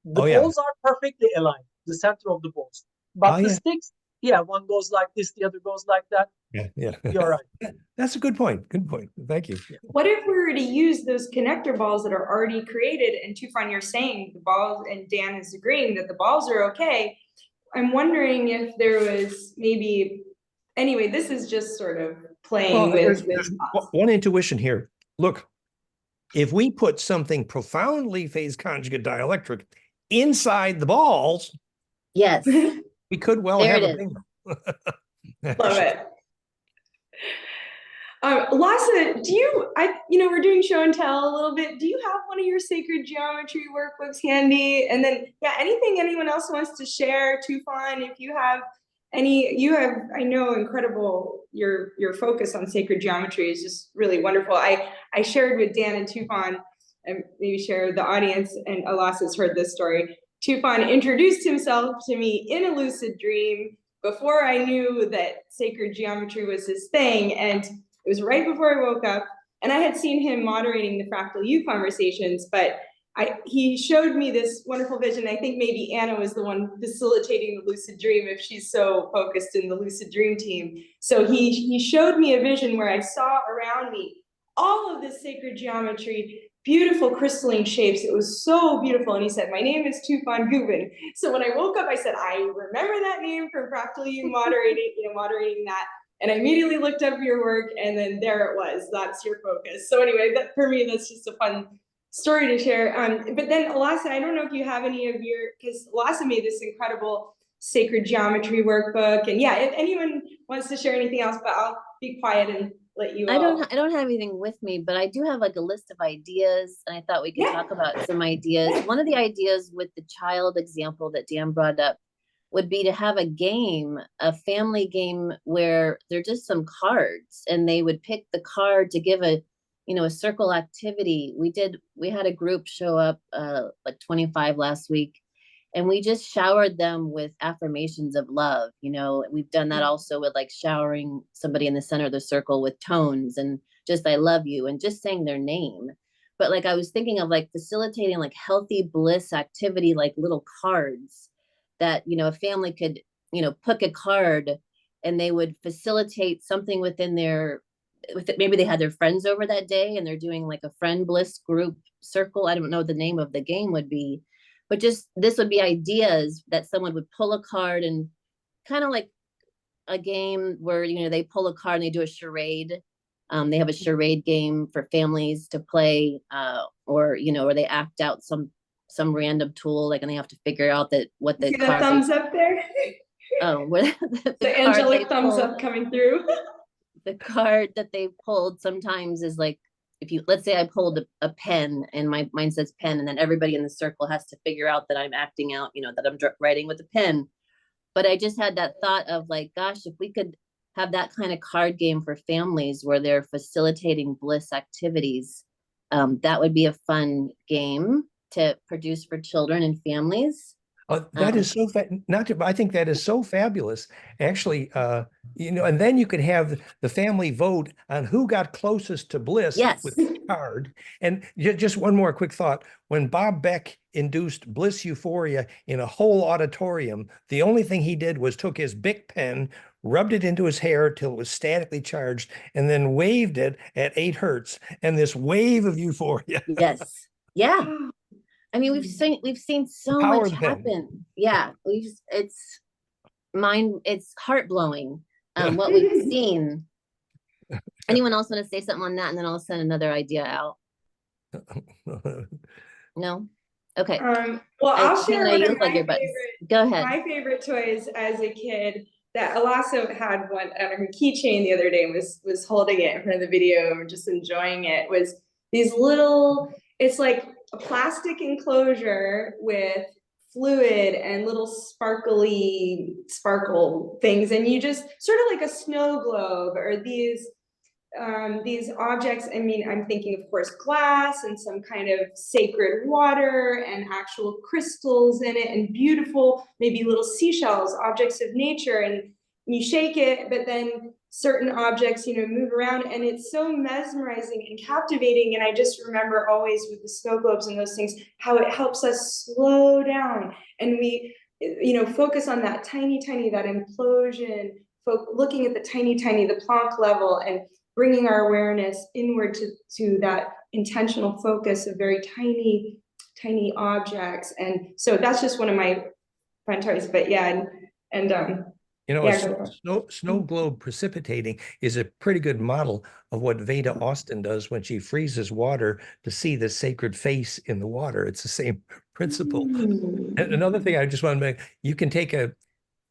the Oh yeah. balls are perfectly aligned, the center of the balls. But Oh the yeah. sticks, yeah, one goes like this, the other goes like that. Yeah, yeah. You're right. That's a good point. Good point. Thank you. What if we were to use those connector balls that are already created, and Tufan, you're saying the balls, and Dan is agreeing that the balls are okay. I'm wondering if there was maybe, anyway, this is just sort of playing with there's thoughts. one intuition here. Look, if we put something profoundly phase conjugate dielectric inside the balls, Yes, we could well there have it a is. bingo. Love it. Elasa, we're doing show and tell a little bit. Do you have one of your sacred geometry workbooks handy? And then, yeah, anything anyone else wants to share, Tufan, if you have I know, incredible, your focus on sacred geometry is just really wonderful. I shared with Dan and Tufan, and maybe share the audience, and Elasa's heard this story. Tufan introduced himself to me in a lucid dream before I knew that sacred geometry was his thing, and it was right before I woke up, and I had seen him moderating the Fractal U conversations, but he showed me this wonderful vision. I think maybe Anna was the one facilitating the lucid dream if she's so focused in the lucid dream team. So he showed me a vision where I saw around me all of this sacred geometry, beautiful crystalline shapes. It was so beautiful. And he said, my name is Tufan Guven. So when I woke up, I said, I remember that name from Fractal U moderating that. And I immediately looked up your work, and then there it was. That's your focus. So anyway, for me, that's just a fun story to share. But then Elasa, I don't know if you have any of because Elasa made this incredible sacred geometry workbook. And yeah, if anyone wants to share anything else, but I'll be quiet and let you I don't have anything with me, but I do have like a list of ideas, and I thought we could talk about some ideas. One of the ideas with the child example that Dan brought up would be to have a family game where they're just some cards, and they would pick the card to give a circle activity. We had a group show up, like 25 last week, and we just showered them with affirmations of love. We've done that also with like showering somebody in the center of the circle with tones and just I love you and just saying their name. But like I was thinking of like facilitating like healthy bliss activity, like little cards that a family could pick a card, and they would facilitate something within maybe they had their friends over that day and they're doing like a friend bliss group circle. I don't know what the name of the game would be, but just this would be ideas that someone would pull a card, and kind of like a game where they pull a card and they do a charade. They have a charade game for families to play, or they act out some random tool, like, and they have to figure out what the card. Thumbs up there. Oh, the angelic thumbs up coming through. The card that they pulled sometimes is like, let's say I pulled a pen, and mine says pen, and then everybody in the circle has to figure out that I'm acting out, that I'm writing with a pen. But I just had that thought of like, gosh, if we could have that kind of card game for families where they're facilitating bliss activities, that would be a fun game to produce for children and families. That is so I think that is so fabulous, actually. And then you could have the family vote on who got closest to bliss with the card. And just one more quick thought: when Bob Beck induced bliss euphoria in a whole auditorium, the only thing he did was took his Bic pen, rubbed it into his hair till it was statically charged, and then waved it at 8 hertz, and this wave of euphoria. Yes. Yeah. I mean, we've seen so much happen. Yeah, it's heart blowing what we've seen. Anyone else want to say something on that, and then I'll send another idea out? No. Okay. Well, I'll share one of my favorite. Go ahead. My favorite toys as a kid that Elasa had one on her keychain the other day, and was holding it in front of the video and just enjoying it. Was these little. It's like a plastic enclosure with fluid and little sparkle things, and you just sort of like a snow globe or these objects. I mean, I'm thinking, of course, glass and some kind of sacred water and actual crystals in it and beautiful, maybe little seashells, objects of nature. And you shake it, but then certain objects, move around, and it's so mesmerizing and captivating. And I just remember always with the snow globes and those things, how it helps us slow down. And we, focus on that tiny, that implosion, looking at the tiny, the Planck level, and bringing our awareness inward to that intentional focus of very tiny objects. And so that's just one of my fun toys. But yeah, a snow globe precipitating is a pretty good model of what Veda Austin does when she freezes water to see the sacred face in the water. It's the same principle. And another thing I just want to make, you can take a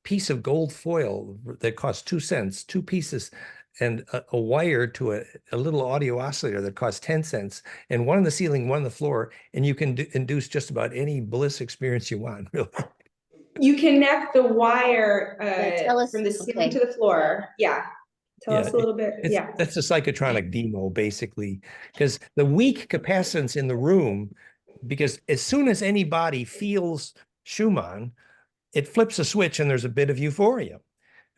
piece of gold foil that costs 2 cents, 2 pieces, and a wire to a little audio oscillator that costs 10 cents, and one on the ceiling, one on the floor, and you can induce just about any bliss experience you want, really. You connect the wire from the ceiling to the floor. Yeah. Tell us a little bit. That's a psychotronic demo, basically, because the weak capacitance in the room, because as soon as anybody feels Schumann, it flips a switch and there's a bit of euphoria.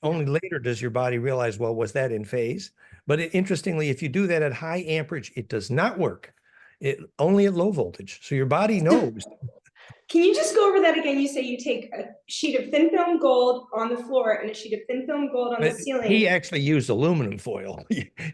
Only later does your body realize, well, was that in phase? But interestingly, if you do that at high amperage, it does not work. Only at low voltage. So your body knows. Can you just go over that again? You say you take a sheet of thin film gold on the floor and a sheet of thin film gold on the ceiling. He actually used aluminum foil.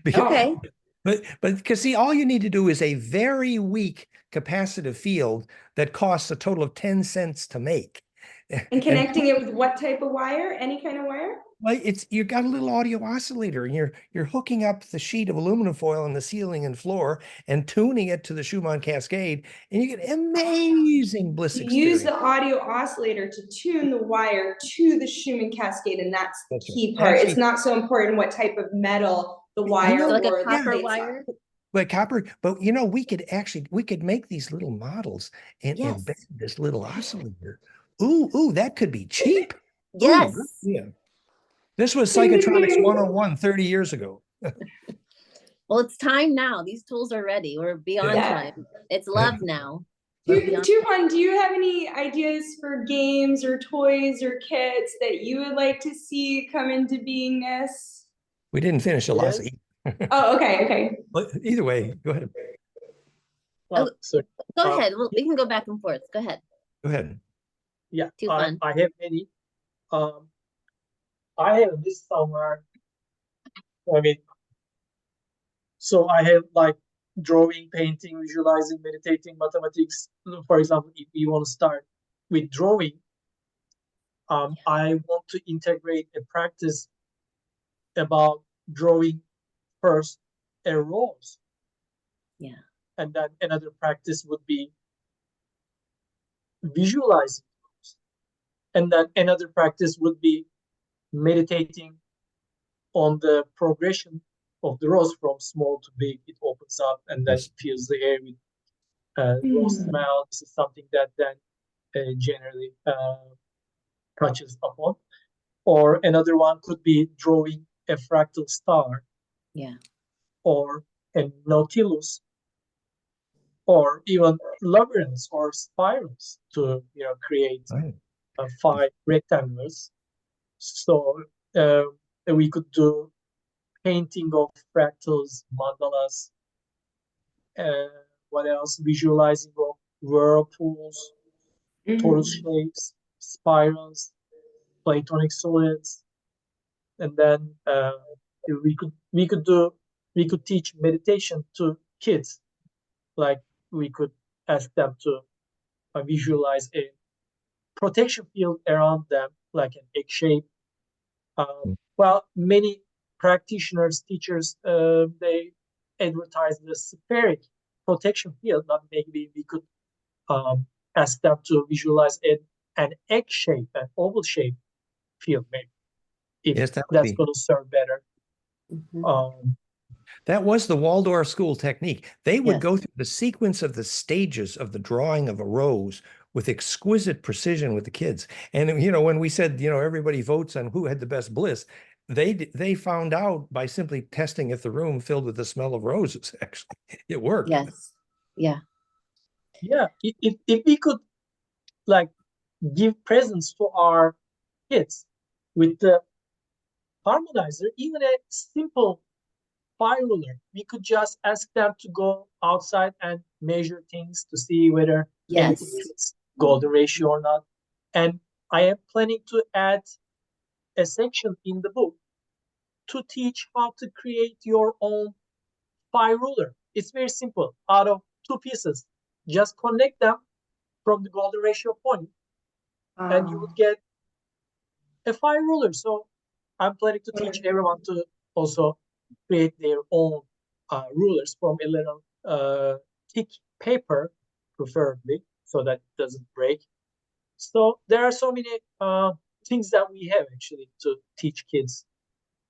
Okay. But because see, all you need to do is a very weak capacitive field that costs a total of 10 cents to make. And connecting it with what type of wire? Any kind of wire? Well, you got a little audio oscillator, and you're hooking up the sheet of aluminum foil on the ceiling and floor and tuning it to the Schumann cascade, and you get amazing bliss experience. Use the audio oscillator to tune the wire to the Schumann cascade, and that's the key part. Actually, it's not so important what type of metal the wire, like a copper wire. Like copper, but we could make these little models and embed this little oscillator. Ooh, that could be cheap. Yes. Ooh, yeah. This was Psychotronics 101 30 years ago. Well, it's time now. These tools are ready. We're beyond time. It's love now. Tufan, do you have any ideas for games or toys or kits that you would like to see come into beingness? We didn't finish Elasa. Oh, okay. But either way, go ahead. Well, go ahead. We can go back and forth. Go ahead. Go ahead. Yeah, Tufan. I have many. I have this somewhere. I mean, so I have like drawing, painting, visualizing, meditating, mathematics. For example, if you want to start with drawing, I want to integrate a practice about drawing first a rose. Yeah. And then another practice would be visualizing rose. And then another practice would be meditating on the progression of the rose from small to big. It opens up and then fills the air with rose smell. This is something that then generally touches upon. Or another one could be drawing a fractal star. Yeah. Or a nautilus, or even labyrinths or spirals to create 5 rectangles. So we could do painting of fractals, mandalas. What else? Visualizing of whirlpools, torus shapes, spirals, platonic solids, and then we could teach meditation to kids. Like we could ask them to visualize a protection field around them, like an egg shape. Well, many practitioners, teachers, they advertise the spheric protection field. But maybe we could ask them to visualize an egg shape, an oval shape field, maybe. If that's going to serve better. That was the Waldorf school technique. They would Yes. go through the sequence of the stages of the drawing of a rose with exquisite precision with the kids. And, you know, when we said, you know, everybody votes on who had the best bliss, they found out by simply testing if the room filled with the smell of roses, actually. It worked. Yes. Yeah. Yeah, if we could like give presents to our kids with the harmonizer, even a simple fire ruler, we could just ask them to go outside and measure things to see whether Yes. everything fits golden ratio or not. And I am planning to add a section in the book to teach how to create your own fire ruler. It's very simple. Out of two pieces, just connect them from the golden ratio point, and you would get a fire ruler. So I'm planning to teach everyone to also create their own rulers from a little thick paper, preferably, so that it doesn't break. So there are so many things that we have actually to teach kids.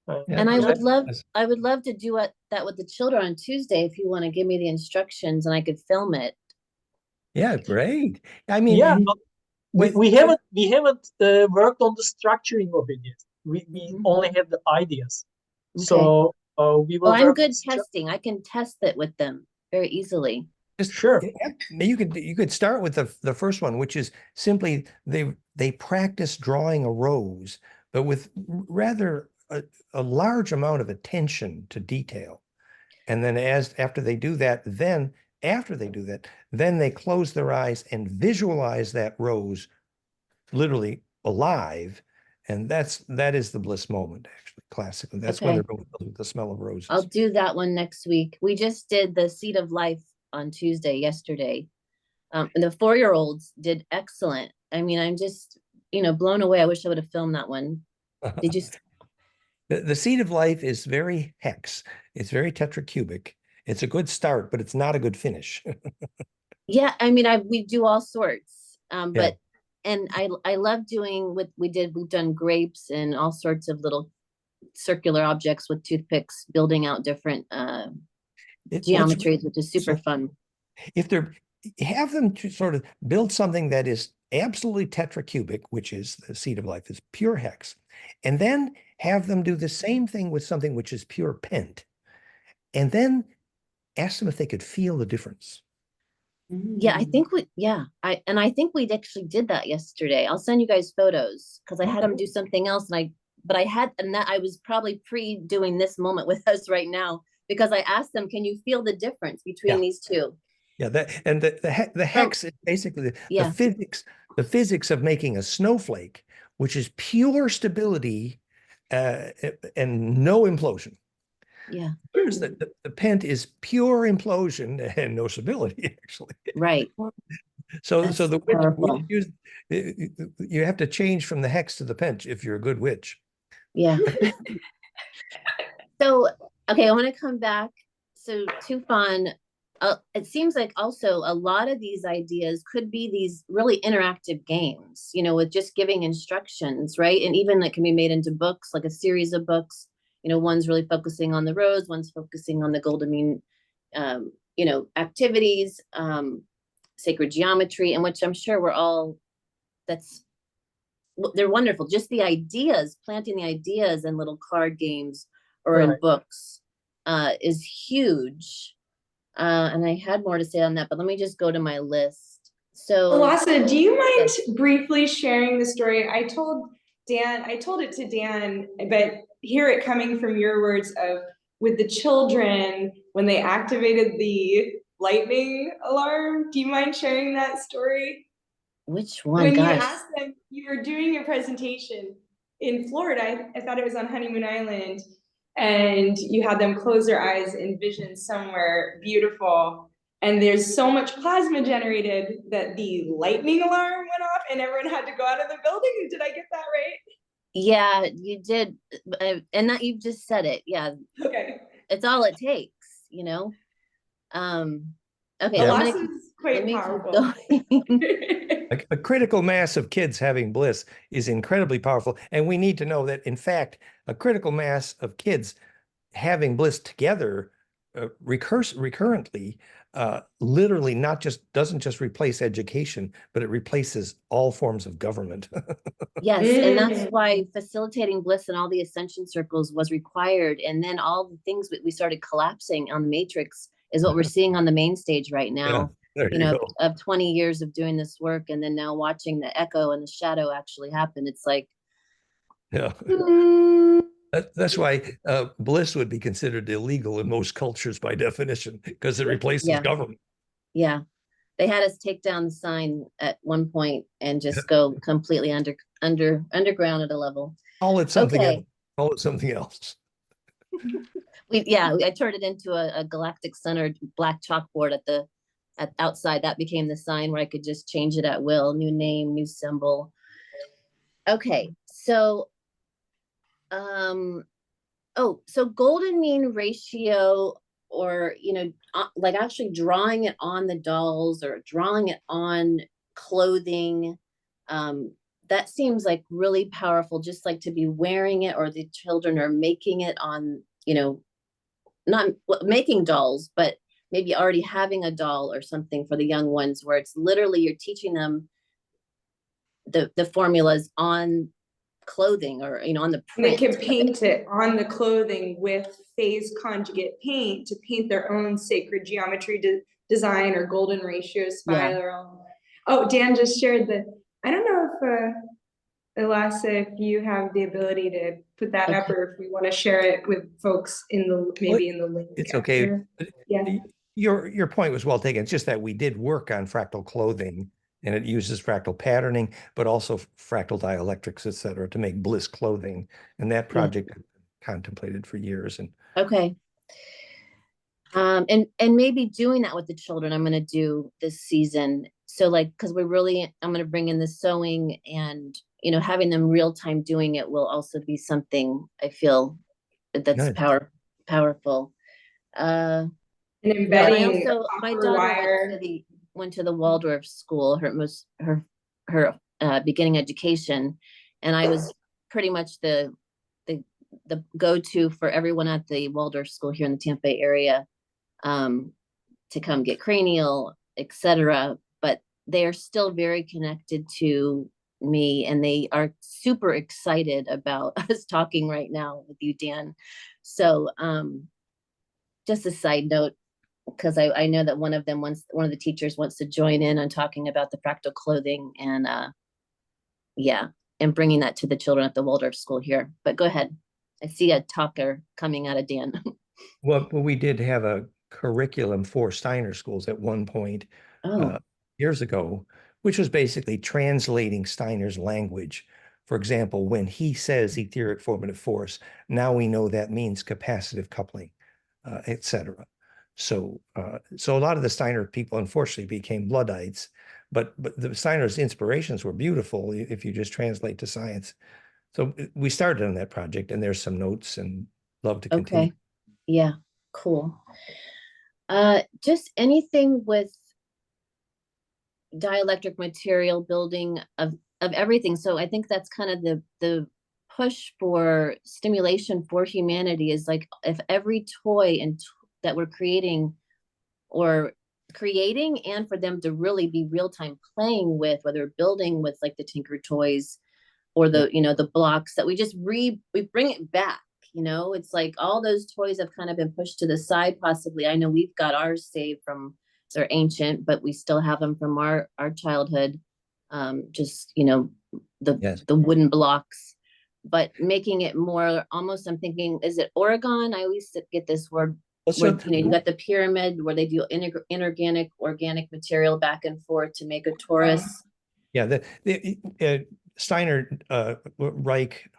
Yeah, And I would that's- love to do that with the children on Tuesday if you want to give me the instructions and I could film it. yeah, great. I mean, Yeah, but with we haven't worked on the structuring of it yet. We Mhm. only have the ideas. Okay. So we will Well, I'm work good on testing. I can test it with them very easily. just Sure. you could start with the first one, which is simply they practice drawing a rose, but with rather a large amount of attention to detail. And then after they do that, then they close their eyes and visualize that rose literally alive. And that is the bliss moment, actually, classically. That's when Okay. they're really filled with the smell of roses. I'll do that one next week. We just did the Seed of Life on Tuesday, yesterday. And the 4-year-olds did excellent. I mean, I'm just, blown away. I wish I would have filmed that one. Did you? The seed of life is very hex. It's very tetracubic. It's a good start, but it's not a good finish. Yeah, I mean, we do all sorts. Yeah. But and I love doing we've done grapes and all sorts of little circular objects with toothpicks, building out different geometries, which is super fun. If have them to sort of build something that is absolutely tetracubic, which is the seed of life, is pure hex, and then have them do the same thing with something which is pure pent, and then ask them if they could feel the difference. Yeah, I think I think we actually did that yesterday. I'll send you guys photos because I had them do something else, and I was probably doing this moment with us right now because I asked them, "Can you feel the difference between these two?" Yeah, the hex is basically the physics of making a snowflake, which is pure stability and no implosion. Yeah. Whereas the pent is pure implosion and no stability, actually. Right. So That's the powerful. you have to change from the hex to the pent if you're a good witch. Yeah. So, okay, I want to come back. So Tufan, it seems like also a lot of these ideas could be these really interactive games, with just giving instructions, right? And even that can be made into books, like a series of books. One's really focusing on the rose, one's focusing on the golden mean, activities, sacred geometry, and which I'm sure they're wonderful. Just the ideas, planting the ideas in little card games or in books is huge. And I had more to say on that, but let me just go to my list. So Elasa, do you mind briefly sharing the story? I told it to Dan, but hear it coming from your words of with the children when they activated the lightning alarm. Do you mind sharing that story? Which one? When Gosh. you asked them, you were doing your presentation in Florida, I thought it was on Honeymoon Island, and you had them close their eyes and vision somewhere beautiful. And there's so much plasma generated that the lightning alarm went off and everyone had to go out of the building. Did I get that right? Yeah, you did. And that you just said it. Yeah. Okay. It's all it takes, Okay. Elasa's quite powerful. A critical mass of kids having bliss is incredibly powerful. And we need to know that, in fact, a critical mass of kids having Bliss together recurrently literally doesn't just replace education, but it replaces all forms of government. Yes, and that's why facilitating Bliss and all the ascension circles was required. And then all the things that we started collapsing on the matrix is what we're seeing on the main stage right now. There You you know, go. of 20 years of doing this work, and then now watching the echo and the shadow actually happen. It's like, Yeah. That's why Bliss would be considered illegal in most cultures by definition, because it replaces Yeah. government. yeah. They had us take down the sign at one point and just go completely underground at a level. Call it something Okay. else. Call it something else. I turned it into a galactic centered black chalkboard at outside. That became the sign where I could just change it at will, new name, new symbol. Okay, so so golden mean ratio, or like actually drawing it on the dolls or drawing it on clothing, that seems like really powerful, just like to be wearing it, or the children are making it on, not making dolls, but maybe already having a doll or something for the young ones, where it's literally you're teaching them the formulas on clothing, or on the And they print. can paint it on the clothing with phase conjugate paint to paint their own sacred geometry design or golden ratio spiral. Oh, Dan just shared I don't know if Elasa, if you have the ability to put that up, or if we want to share it with folks in the in the link. It's okay. Yeah. Your point was well taken. It's just that we did work on fractal clothing, and it uses fractal patterning, but also fractal dielectrics, et cetera, to make Bliss clothing. And that project contemplated for years. And okay. And maybe doing that with the children, I'm going to do this season. So like, because I'm going to bring in the sewing, and having them real time doing it will also be something I feel that's powerful. And embedding my daughter went to the Waldorf school, her beginning education, and I was pretty much the go-to for everyone at the Waldorf school here in the Tampa Bay area, to come get cranial, etc. But they are still very connected to me, and they are super excited about us talking right now with you, Dan. So just a side note, because I know that one of the teachers wants to join in on talking about the fractal clothing, and and bringing that to the children at the Waldorf school here. But go ahead. I see a talker coming out of Dan. Well, we did have a curriculum for Steiner schools at one point years ago, which was basically translating Steiner's language. For example, when he says etheric formative force, now we know that means capacitive coupling, et cetera. So a lot of the Steiner people, unfortunately, became Luddites, but the Steiner's inspirations were beautiful if you just translate to science. So we started on that project, and there's some notes, and love to continue. Okay. Yeah, cool. Just anything with dielectric material building of everything. So I think that's kind of the push for stimulation for humanity, is like, if every toy that we're creating, and for them to really be real-time playing with, whether building with like the Tinker toys, or the blocks, that we bring it back. It's like all those toys have kind of been pushed to the side, possibly. I know we've got ours saved from, they're ancient, but we still have them from our childhood. Just, the wooden blocks, but making it more almost, I'm thinking, is it Oregon? I always get this word, where, you got the pyramid where they do inorganic, organic material back and forth to make a torus. Yeah, the Steiner Reich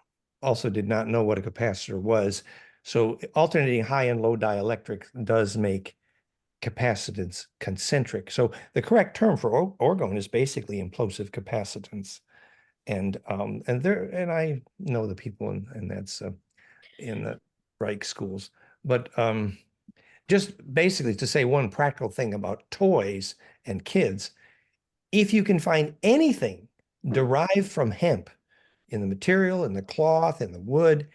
also did not know what a capacitor was. So alternating high and low dielectric does make capacitance concentric. So the correct term for orgone is basically implosive capacitance. And I know the people, and that's in the Reich schools. But just basically to say one practical thing about toys and kids, if you can find anything derived from hemp, in the material, in the cloth, in the wood,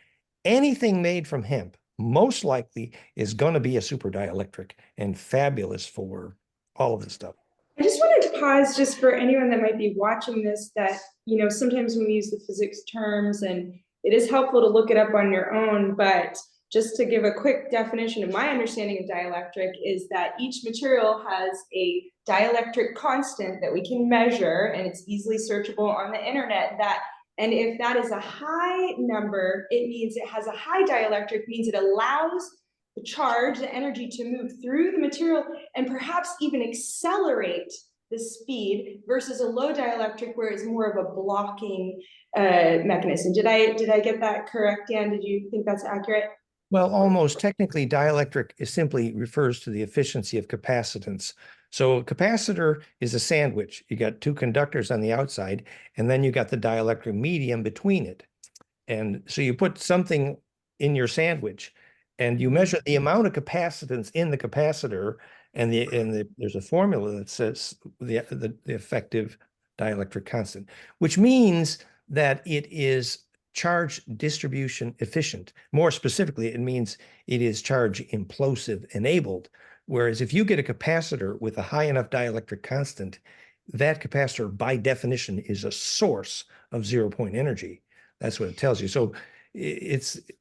anything made from hemp most likely is going to be a super dielectric and fabulous for all of this stuff. I just wanted to pause just for anyone that might be watching this, that, you know, sometimes when we use the physics terms, and it is helpful to look it up on your own, but just to give a quick definition of my understanding of dielectric is that each material has a dielectric constant that we can measure, and it's easily searchable on the internet. And if that is a high number, it means it has a high dielectric, means it allows the charge, the energy to move through the material and perhaps even accelerate the speed, versus a low dielectric where it's more of a blocking mechanism. Did I get that correct, Dan? Did you think that's accurate? Well, almost. Technically, dielectric is simply refers to the efficiency of capacitance. So a capacitor is a sandwich. You got two conductors on the outside, and then you got the dielectric medium between it. And so you put something in your sandwich, and you measure the amount of capacitance in the capacitor, and there's a formula that says the effective dielectric constant, which means that it is charge distribution efficient. More specifically, it means it is charge implosive enabled. Whereas if you get a capacitor with a high enough dielectric constant, that capacitor by definition is a source of 0-point energy. That's what it tells you. So efficiency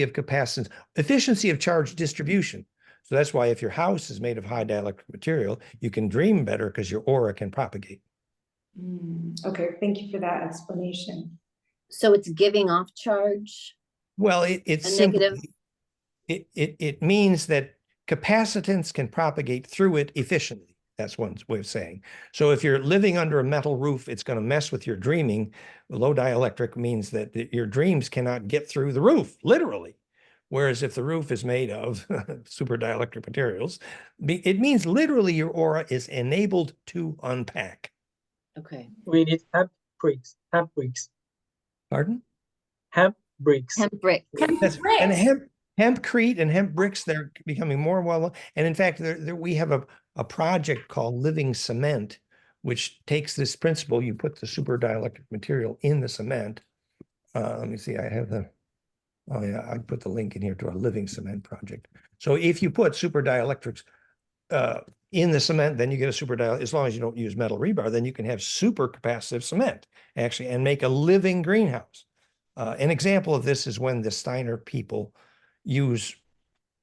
of capacitance, efficiency of charge distribution. So that's why if your house is made of high dielectric material, you can dream better because your aura can propagate. Okay, thank you for that explanation. So it's giving off charge? Well, it's simply, negative? It means that capacitance can propagate through it efficiently. That's one way of saying. So if you're living under a metal roof, it's going to mess with your dreaming. Low dielectric means that your dreams cannot get through the roof, literally. Whereas if the roof is made of super dielectric materials, it means literally your aura is enabled to unpack. Okay. We need hemp bricks. Pardon? Hemp bricks. Hemp brick. And hempcrete and hemp bricks, they're becoming more well known. And in fact, we have a project called Living Cement, which takes this principle. You put the super dielectric material in the cement. Let me see, I put the link in here to our Living Cement project. So if you put super dielectrics in the cement, then you get a super dielectric. As long as you don't use metal rebar, then you can have super capacitive cement, actually, and make a living greenhouse. An example of this is when the Steiner people use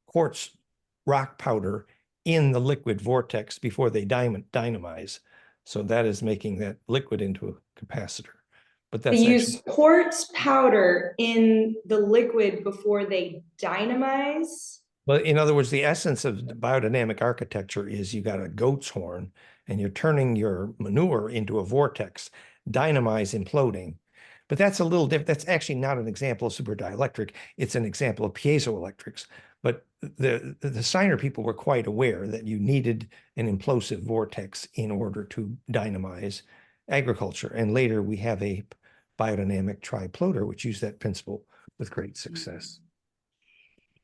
quartz rock powder in the liquid vortex before they dynamize. So that is making that liquid into a capacitor. But that's they use quartz powder in the liquid before they dynamize. Well, in other words, the essence of the biodynamic architecture is you got a goat's horn and you're turning your manure into a vortex, dynamize imploding. But that's a little different. That's actually not an example of super dielectric. It's an example of piezoelectrics. But the Steiner people were quite aware that you needed an implosive vortex in order to dynamize agriculture. And later we have a biodynamic triploder, which used that principle with great success.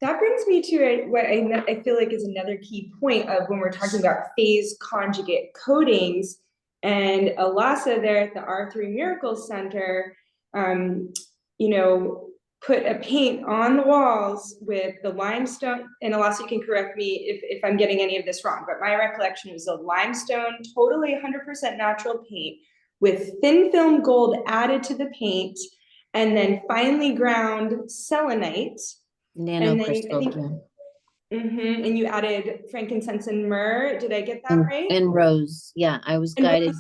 That brings me to what I feel like is another key point of when we're talking about phase conjugate coatings. And Elasa there at the R3 Miracle Center, you know, put a paint on the walls with the limestone, and Elasa, you can correct me if I'm getting any of this wrong, but my recollection was a limestone, totally 100% natural paint with thin film gold added to the paint, and then finely ground selenite. Nano crystal. And you added frankincense and myrrh. Did I get that right? And rose. Yeah, I was guided. Rose.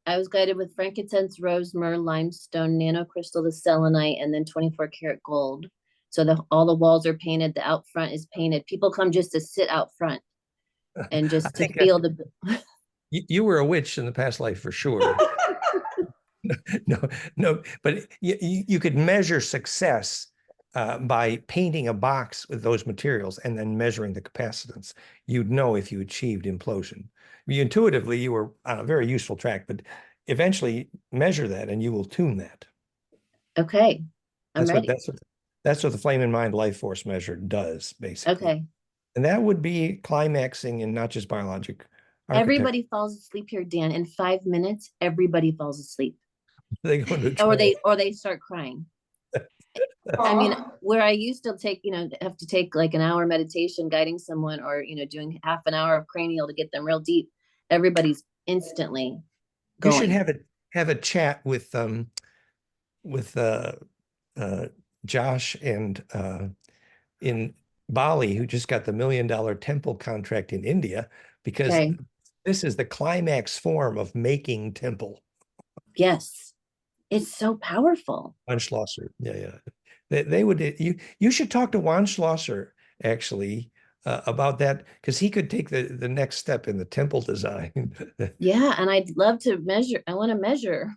I was guided with frankincense, rose, myrrh, limestone, nanocrystal, the selenite, and then 24 karat gold. So all the walls are painted. The out front is painted. People come just to sit out front and just to feel the. You were a witch in the past life for sure. No, but you could measure success by painting a box with those materials and then measuring the capacitance. You'd know if you achieved implosion. Intuitively, you were on a very useful track, but eventually measure that and you will tune that. Okay, That's what the Flame in Mind life force measure does, basically. Okay. And that would be climaxing in not just biologic architecture. Everybody falls asleep here, Dan. In 5 minutes, everybody falls asleep. They go into or they start crying. I mean, Aw. where I used to take, have to take like an hour meditation guiding someone or, doing half an hour of cranial to get them real deep, everybody's instantly You should going. have a chat with Josh and in Bali, who just got the $1 million temple contract in India, because Okay. this is the climax form of making temple. Yes. It's so powerful. Juan Schlosser. Yeah. They would, you should talk to Juan Schlosser actually about that, because he could take the next step in the temple design. Yeah. And I'd love to measure. I want to measure.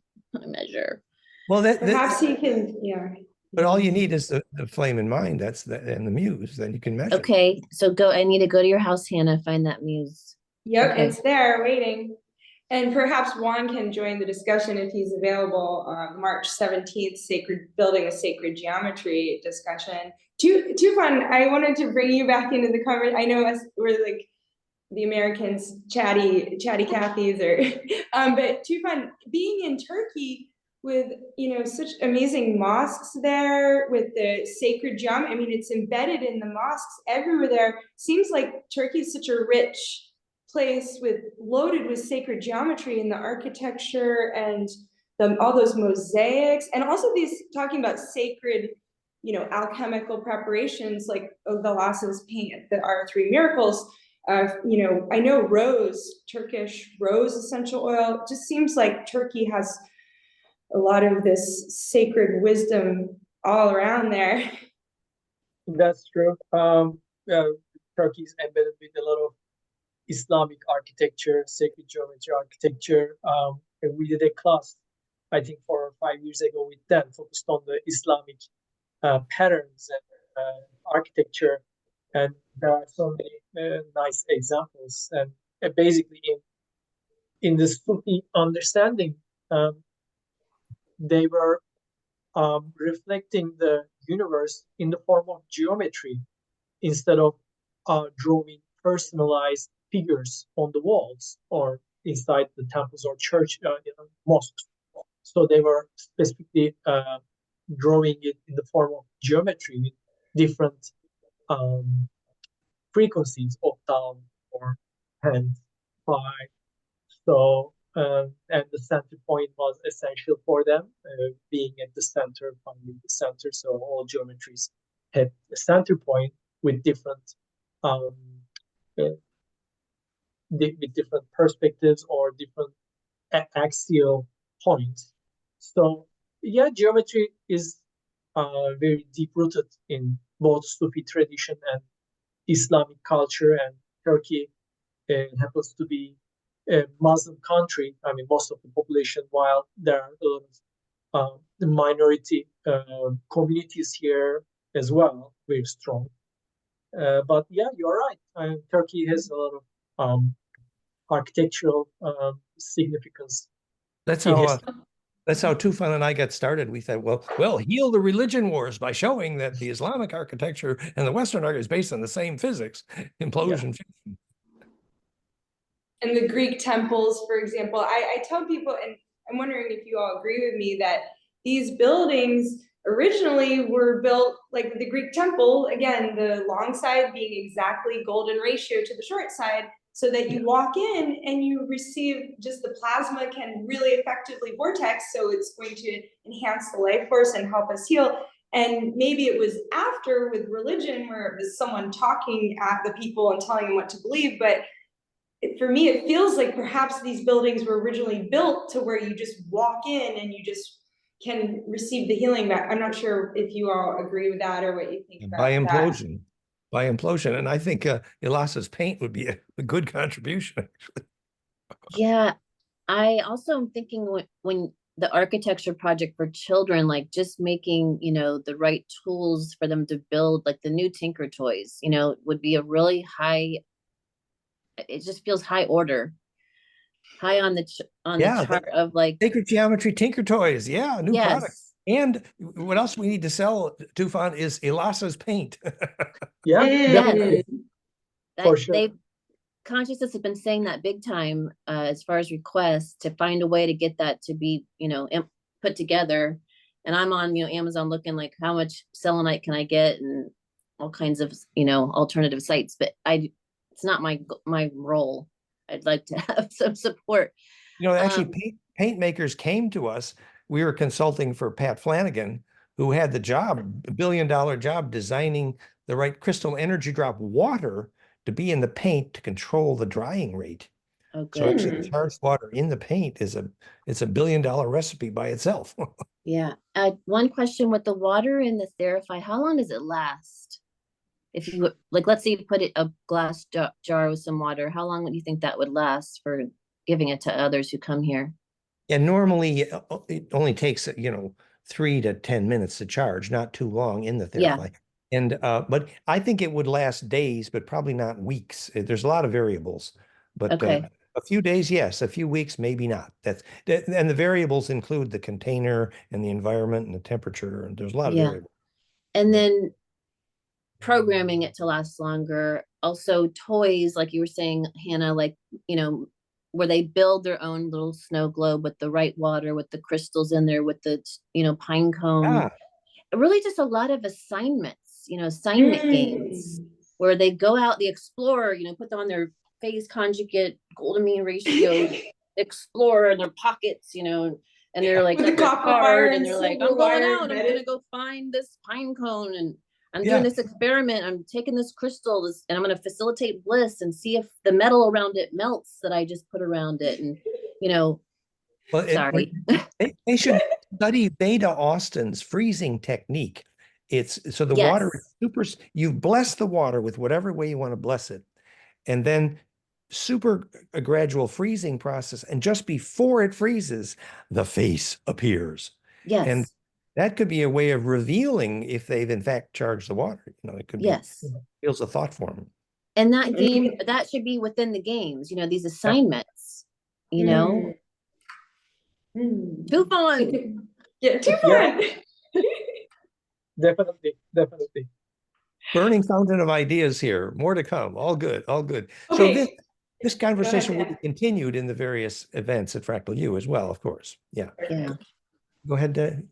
Well, Perhaps he can, yeah. but all you need is the flame in mind. And the muse. Then you can measure. Okay. So I need to go to your house, Hannah, find that muse. Yep, Okay. it's there waiting. And perhaps Juan can join the discussion if he's available on March 17th, building a sacred geometry discussion. Tufan, I wanted to bring you back into the conversation. I know we're like the Americans, chatty Cathys, but Tufan, being in Turkey with such amazing mosques there with the sacred geometry, I mean, it's embedded in the mosques everywhere there. Seems like Turkey is such a rich place loaded with sacred geometry in the architecture and all those mosaics, and also these talking about sacred, alchemical preparations like Elasa's paint, our three miracles. I know Turkish rose essential oil. It just seems like Turkey has a lot of this sacred wisdom all around there. That's true. Turkey is embedded with a lot of Islamic architecture, sacred geometry architecture. And we did a class, I think 4 or 5 years ago with them, focused on the Islamic patterns and architecture. And there are so many nice examples. And basically, in the Sufi understanding, they were reflecting the universe in the form of geometry instead of drawing personalized figures on the walls or inside the temples or church, mosques. So they were specifically drawing it in the form of geometry with different frequencies, octave or 10, 5. So, and the center point was essential for them, being at the center, finding the center. So all geometries had a center point with different with different perspectives or different axial points. So yeah, geometry is very deep rooted in both Sufi tradition and Islamic culture, and Turkey happens to be a Muslim country. I mean, most of the population, while there are a lot of the minority communities here as well, very strong. But yeah, you're right. Turkey has a lot of architectural significance. That's how Tufan and I got started. We thought, well, heal the religion wars by showing that the Islamic architecture and the Western art is based on the same physics, implosion. Yeah. And the Greek temples, for example, I tell people, and I'm wondering if you all agree with me, that these buildings originally were built like the Greek temple, again, the long side being exactly golden ratio to the short side, so that you walk in and you receive just the plasma can really effectively vortex, so it's going to enhance the life force and help us heal. And maybe it was after with religion where it was someone talking at the people and telling them what to believe, but for me, it feels like perhaps these buildings were originally built to where you just walk in and you just can receive the healing back. I'm not sure if you all agree with that or what you think about by implosion. that. By implosion. And I think Elasa's paint would be a good contribution, actually. Yeah. I also am thinking when the architecture project for children, like just making, the right tools for them to build, like the new Tinker toys, would be a really high, it just feels high order, high on the chart of like sacred geometry Tinker toys. Yeah, new product. yes. And what else we need to sell, Tufan, is Elasa's paint. Yeah, definitely. For sure. Consciousness has been saying that big time as far as requests to find a way to get that to be, put together. And I'm on, Amazon looking like how much selenite can I get and all kinds of, alternative sites, but it's not my role. I'd like to have some support. Actually, Um, paint makers came to us. We were consulting for Pat Flanagan, who had the job, $1 billion job, designing the right crystal energy drop water to be in the paint to control the drying rate. oh, So actually, good. the charged water in the paint it's a $1 billion recipe by itself. Yeah. One question with the water in the Therify, how long does it last? If you like, let's say you put a glass jar with some water, how long would you think that would last for giving it to others who come here? And normally it only takes, 3 to 10 minutes to charge, not too long in the Yeah. Therify. And but I think it would last days, but probably not weeks. There's a lot of variables, but Okay. a few days, yes, a few weeks, maybe not. And the variables include the container and the environment and the temperature, and there's a lot of Yeah. variables. And then programming it to last longer. Also toys, like you were saying, Hannah, like, where they build their own little snow globe with the right water, with the crystals in there, with the, pine cone. Ah, Really just a lot of assignments, assignment games where they go out, the explorer, put them on their phase conjugate, golden mean ratio, explorer in their pockets, and they're like, With the got their copper card, wire and and they're like, silver I'm going wire out, I'm embedded. gonna go find this pine cone, and I'm Yeah. doing this experiment, I'm taking this crystal, and I'm gonna facilitate bliss and see if the metal around it melts that I just put around it. And, well, sorry. they should study Beta Austin's freezing technique. It's so the Yes. water is super, you bless the water with whatever way you want to bless it, and then a gradual freezing process. And just before it freezes, the face appears. Yes. And that could be a way of revealing if they've in fact charged the water. It could be, yes. feels a thought form. And that game, that should be within the games, these assignments, Tufan. Yeah, Tufan. Definitely. Burning fountain of ideas here. More to come. All good. All good. Okay. So this conversation will ahead. be continued in the various events at Fractal U as well, of course. Yeah. Yeah. Go ahead. Tufan,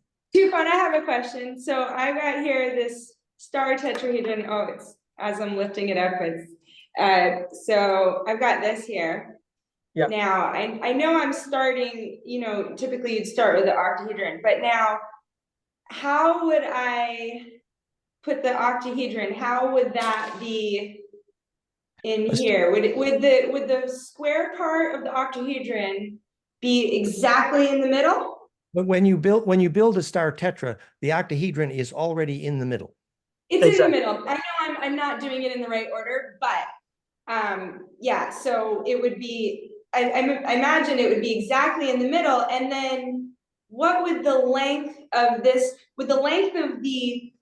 I have a question. So I got here this star tetrahedron. Oh, it's as I'm lifting it up. It's so I've got this here. Yeah. Now I know I'm starting. Typically you'd start with the octahedron, but now how would I put the octahedron? How would that be in here? Would the square part of the octahedron be exactly in the middle? But when you build a star tetra, the octahedron is already in the middle. It's Exactly. in the middle. I know I'm not doing it in the right order, but yeah. So it would be. I imagine it would be exactly in the middle, and then what would the length of this? Would the length of the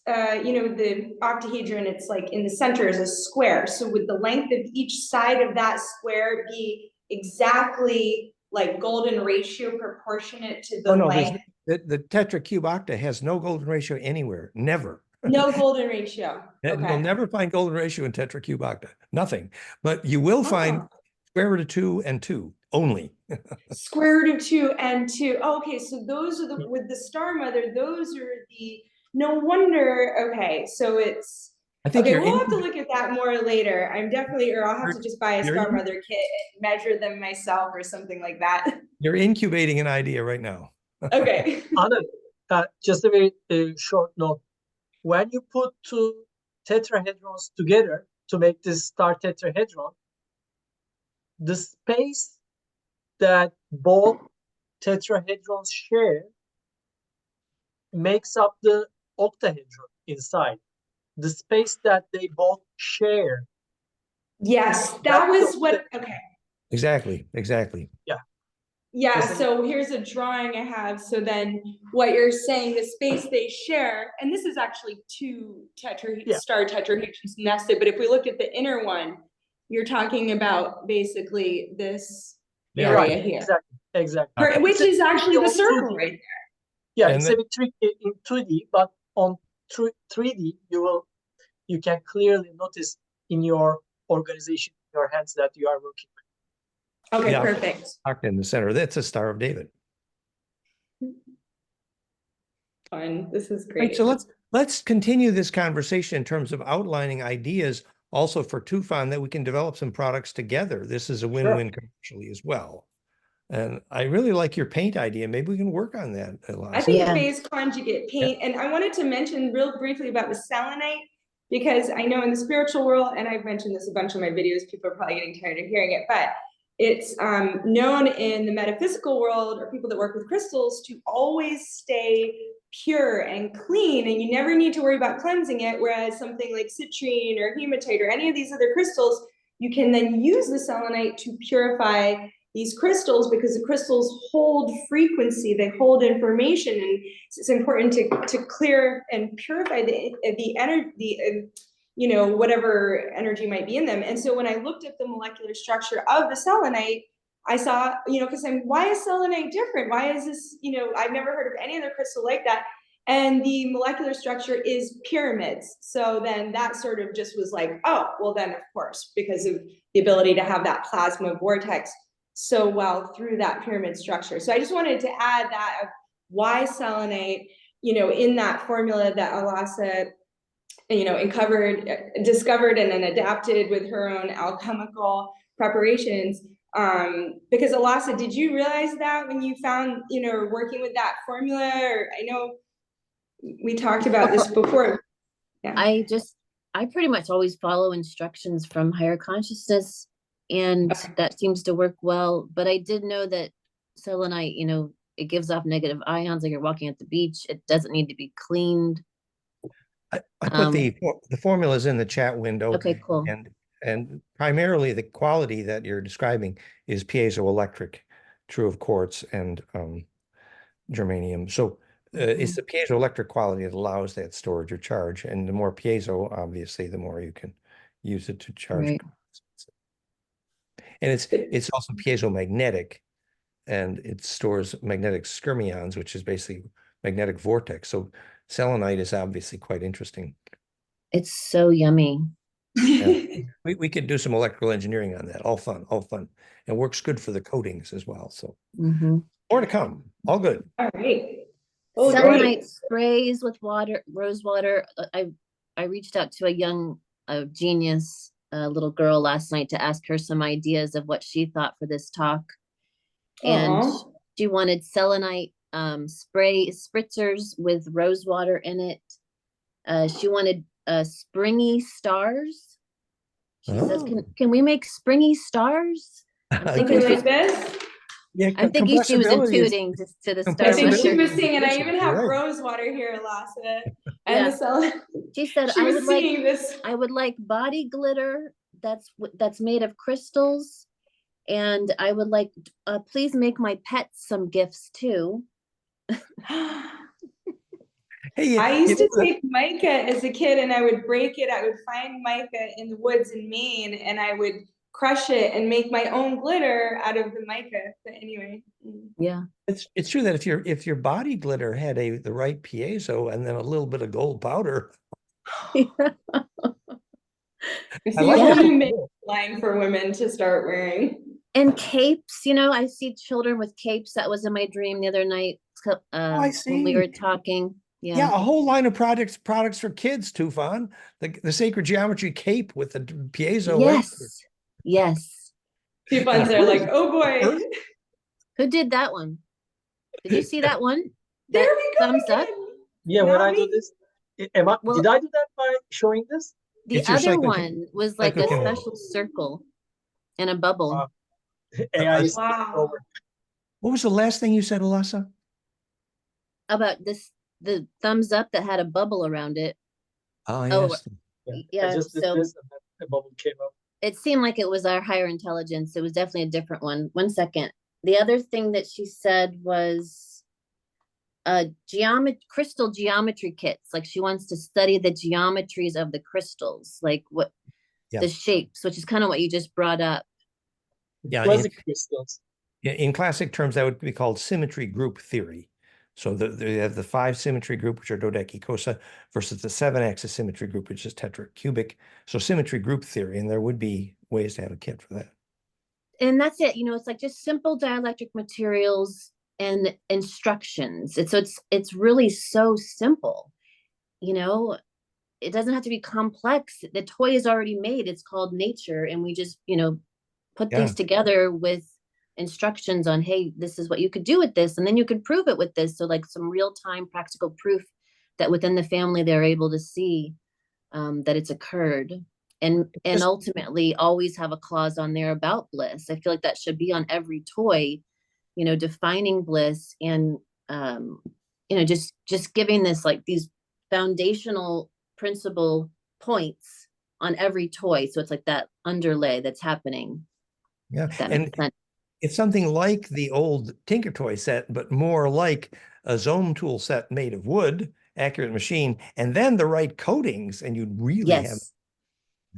the octahedron, it's like in the center is a square. So would the length of each side of that square be exactly like golden ratio proportionate to the length? The tetra cube octa has no golden ratio anywhere. Never. No golden ratio. Okay. You'll never find golden ratio in tetra cube octa. Nothing. But you will find square root of 2 and 2 only. Square root of 2 and 2. Oh, okay, so those are with the star mother, those are the, no wonder. Okay, so it's, I think we'll have to look at that more later. I'm definitely, or I'll have to just buy a star mother kit and measure them myself or something like that. You're incubating an idea right now. Okay. Anna, just a very short note. When you put two tetrahedrons together to make this star tetrahedron, the space that both tetrahedrons share makes up the octahedron inside. The space that they both share. Yes, that was what, okay. Exactly. Yeah. Yeah, so here's a drawing I have. So then what you're saying, the space they share, and this is actually two star tetrahedrons nested, but if we look at the inner one, you're talking about basically this area here. Exactly. Which is actually the circle right there. Yeah, it's a bit tricky in 2D, but on 3D, you can clearly notice in your organization, in your hands that you are working with. Okay, perfect. In the center, that's a Star of David. fun. This is Right, great. so let's continue this conversation in terms of outlining ideas also for Tufan that we can develop some products together. This is a win-win commercially as well. And I really like your paint idea. Maybe we can work on that, I Elasa. think Yeah. phase conjugate paint, and I wanted to mention real briefly about the selenite, because I know in the spiritual world, and I've mentioned this a bunch in my videos, people are probably getting tired of hearing it, but it's known in the metaphysical world, or people that work with crystals, to always stay pure and clean, and you never need to worry about cleansing it, whereas something like citrine or hematite or any of these other crystals, you can then use the selenite to purify these crystals, because the crystals hold frequency, they hold information, and it's important to clear and purify the energy, you know, whatever energy might be in them. And so when I looked at the molecular structure of the selenite, I saw, you know, because why is selenite different? Why is this, you know, I've never heard of any other crystal like that. And the molecular structure is pyramids. So then that sort of just was like, oh, well then of course, because of the ability to have that plasma vortex so well through that pyramid structure. So I just wanted to add that of why selenite, you know, in that formula that Elasa, you know, discovered and then adapted with her own alchemical preparations. Because Elasa, did you realize that when you found, you know, working with that formula? Or I know we talked about this before. Yeah. I pretty much always follow instructions from higher consciousness, and that seems to work well. But I did know that selenite, you know, it gives off negative ions like you're walking at the beach. It doesn't need to be cleaned. I put the formulas in the chat window. Okay, cool. And primarily the quality that you're describing is piezoelectric, true of quartz and germanium. So it's the piezoelectric quality that allows that storage or charge. And the more piezo, obviously, the more you can use it to charge. Right. And it's also piezomagnetic, and it stores magnetic skyrmions, which is basically magnetic vortex. So selenite is obviously quite interesting. It's so yummy. Yeah. We could do some electrical engineering on that. All fun, all fun. And works good for the coatings as well. So more to come. All good. All right. Oh, selenite sprays with water, rose water. I reached out to a young genius little girl last night to ask her some ideas of what she thought for this talk. And she wanted selenite spray spritzers with rose water in it. She wanted springy stars. She says, can we make springy stars? I'm thinking like this. Yeah, I'm thinking she was intuiting to the star. I think she method. was singing. I even have rose water here, Elasa. And the selenite. She said, I would like body glitter that's made of crystals, and I would like please make my pets some gifts too. Hey, I used to take mica as a kid, and I would break it. I would find mica in the woods in Maine, and I would crush it and make my own glitter out of the mica. But anyway, yeah, it's true that if your body glitter had the right piezo and then a little bit of gold powder. I like a new makeup line for women to start wearing. And capes, you know, I see children with capes. That was in my dream the other night. I see. When we were talking. Yeah, a whole line of products for kids, Tufan. The sacred geometry cape with the piezo. Yes. Tufan's are like, oh boy. Who did that one? Did you see that one? There we go. Thumbs up. Yeah, when I do this, did I do that by showing this? The other one was like a special circle and a bubble. Wow. What was the last thing you said, Elasa? About the thumbs up that had a bubble around it. Oh, yes. Yeah. I just did this and then a bubble came up. It seemed like it was our higher intelligence. It was definitely a different one. 1 second. The other thing that she said was crystal geometry kits. Like she wants to study the geometries of the crystals, like the shapes, which is kind of what you just brought up. Yeah, classic crystals. In classic terms, that would be called symmetry group theory. So they have the 5 symmetry group, which are dodecacosa, versus the 7-axis symmetry group, which is tetracubic. So symmetry group theory, and there would be ways to have a kit for that. And that's it. You know, it's like just simple dielectric materials and instructions. It's really so simple, you know. It doesn't have to be complex. The toy is already made. It's called nature, and we just, put Yeah. things together with instructions on, hey, this is what you could do with this, and then you could prove it with this. So like some real-time practical proof that within the family they're able to see that it's occurred. And Just ultimately always have a clause on there about bliss. I feel like that should be on every toy, defining bliss, and just giving this, like, these foundational principle points on every toy. So it's like that underlay that's happening. Yeah. If that And makes sense. it's something like the old Tinker Toy set, but more like a Zome tool set made of wood, accurate machine, and then the right coatings, and you'd really have Yes.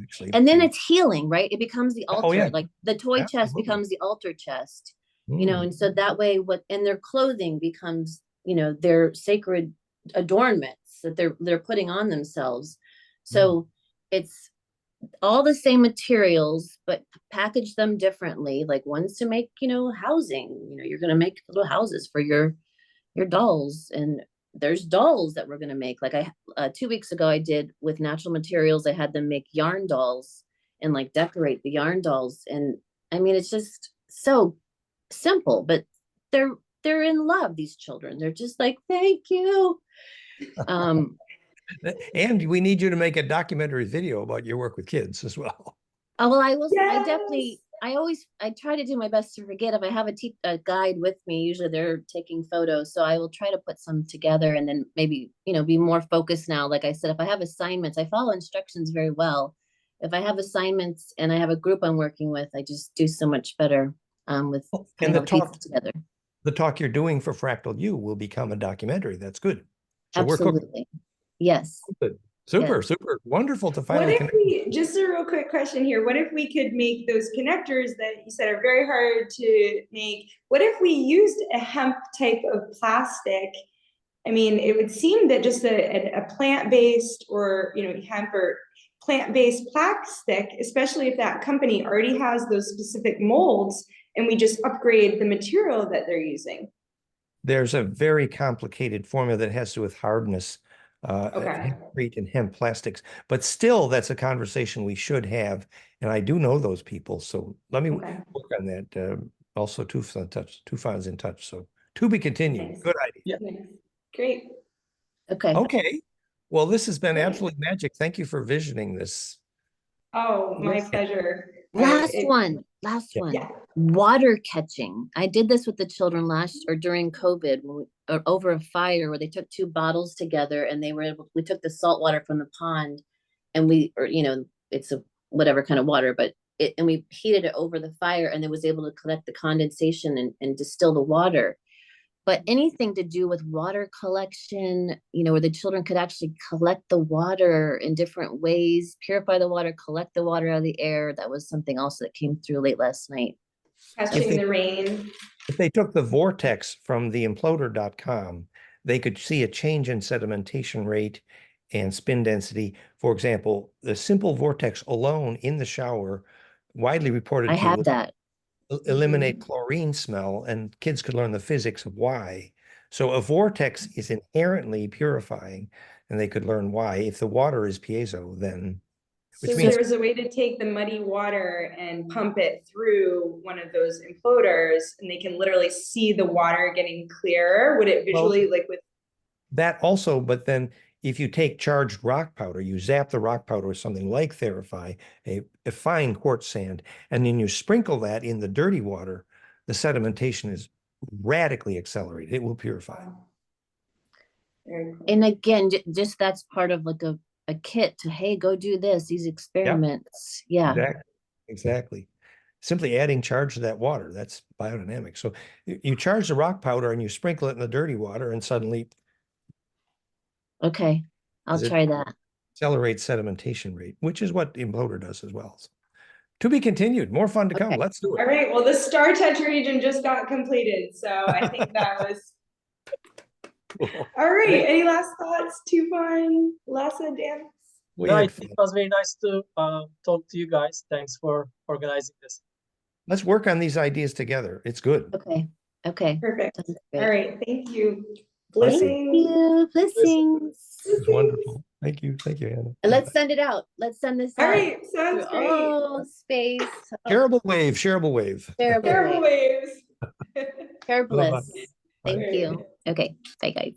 actually. And then it's healing, right? It becomes the Oh, yeah. altar. Like the toy chest Absolutely. becomes the altar chest, Mm. and so that way and their clothing becomes, their sacred adornments that they're putting on themselves. So it's all the same materials, but package them differently. Like one's to make, housing, you're going to make little houses for your dolls, and there's dolls that we're going to make. Like 2 weeks ago, I did with natural materials. I had them make yarn dolls and like decorate the yarn dolls. And I mean, it's just so simple, but they're in love, these children. They're just like, thank you. And we need you to make a documentary video about your work with kids as well. Oh, well, Yes. I try to do my best to forget. If I have a guide with me, usually they're taking photos. So I will try to put some together, and then maybe, be more focused now. Like I said, if I have assignments, I follow instructions very well. If I have assignments and I have a group I'm working with, I just do so much better with And putting the all the pieces together. talk you're doing for Fractal U will become a documentary. That's good. So we're cooking. Absolutely. Yes. Good. Super, super wonderful to What finally if connect. we, just a real quick question here, what if we could make those connectors that you said are very hard to make? What if we used a hemp type of plastic? I mean, it would seem that just a plant-based, or, hemp or plant-based plastic, especially if that company already has those specific molds and we just upgrade the material that they're using. There's a very complicated formula that has to do with hardness, Okay. hempcrete and hemp plastics, but still that's a conversation we should have. And I do know those people, so let me Okay. work on that. Also, Tufan's in touch, so to be continued. Nice. Good idea. Yeah. Nice. Great. Okay. Okay. Well, this has been Great. absolute magic. Thank you for visioning this. Oh, my Yes. pleasure. Last Yeah. one. Yeah. Water catching. I did this with the children during COVID, or over a fire, where they took two bottles together, and we took the salt water from the pond, and it's a whatever kind of water, but and we heated it over the fire, and it was able to collect the condensation and distill the water. But anything to do with water collection, where the children could actually collect the water in different ways, purify the water, collect the water out of the air. That was something else that came through late last night. Catching the rain. If they took the vortex from the imploder.com, they could see a change in sedimentation rate and spin density. For example, the simple vortex alone in the shower, widely reported I to have that. eliminate chlorine smell, and kids could learn the physics of why. So a vortex is inherently purifying, and they could learn why. If the water is piezo, then, which So means there was a way to take the muddy water and pump it through one of those imploders, and they can literally see the water getting clearer. Would it visually, like with that also, but then if you take charged rock powder, you zap the rock powder with something like Therify, a fine quartz sand, and then you sprinkle that in the dirty water, the sedimentation is radically accelerated. It will purify. Very cool. And again, just that's part of like a kit to, hey, go do these experiments. Yeah. Exactly. Simply adding charge to that water, that's biodynamic. So you charge the rock powder and you sprinkle it in the dirty water, and suddenly Okay. I'll try that. accelerates sedimentation rate, which is what Imploder does as well. So, to be continued, more fun to come. Okay. Let's do it. All right. Well, the Star Touch region just got completed, so I think that was Cool. all right. Any last thoughts? Tufan, Elasa, Dan? We No, had it fun. was very nice to talk to you guys. Thanks for organizing this. Let's work on these ideas together. It's good. Okay. Okay. Perfect. Sounds All great. right. Thank you. Thank Blessings. You. Blessings. It's wonderful. Thank you, Hannah. And let's send it out. Let's send this All out right. Sounds through great. all space. Oh, Shareable wave, shareable wave. terrible Terrible way. waves. Pure Bye-bye. bliss. Thank Right. you. Okay. Bye, guys.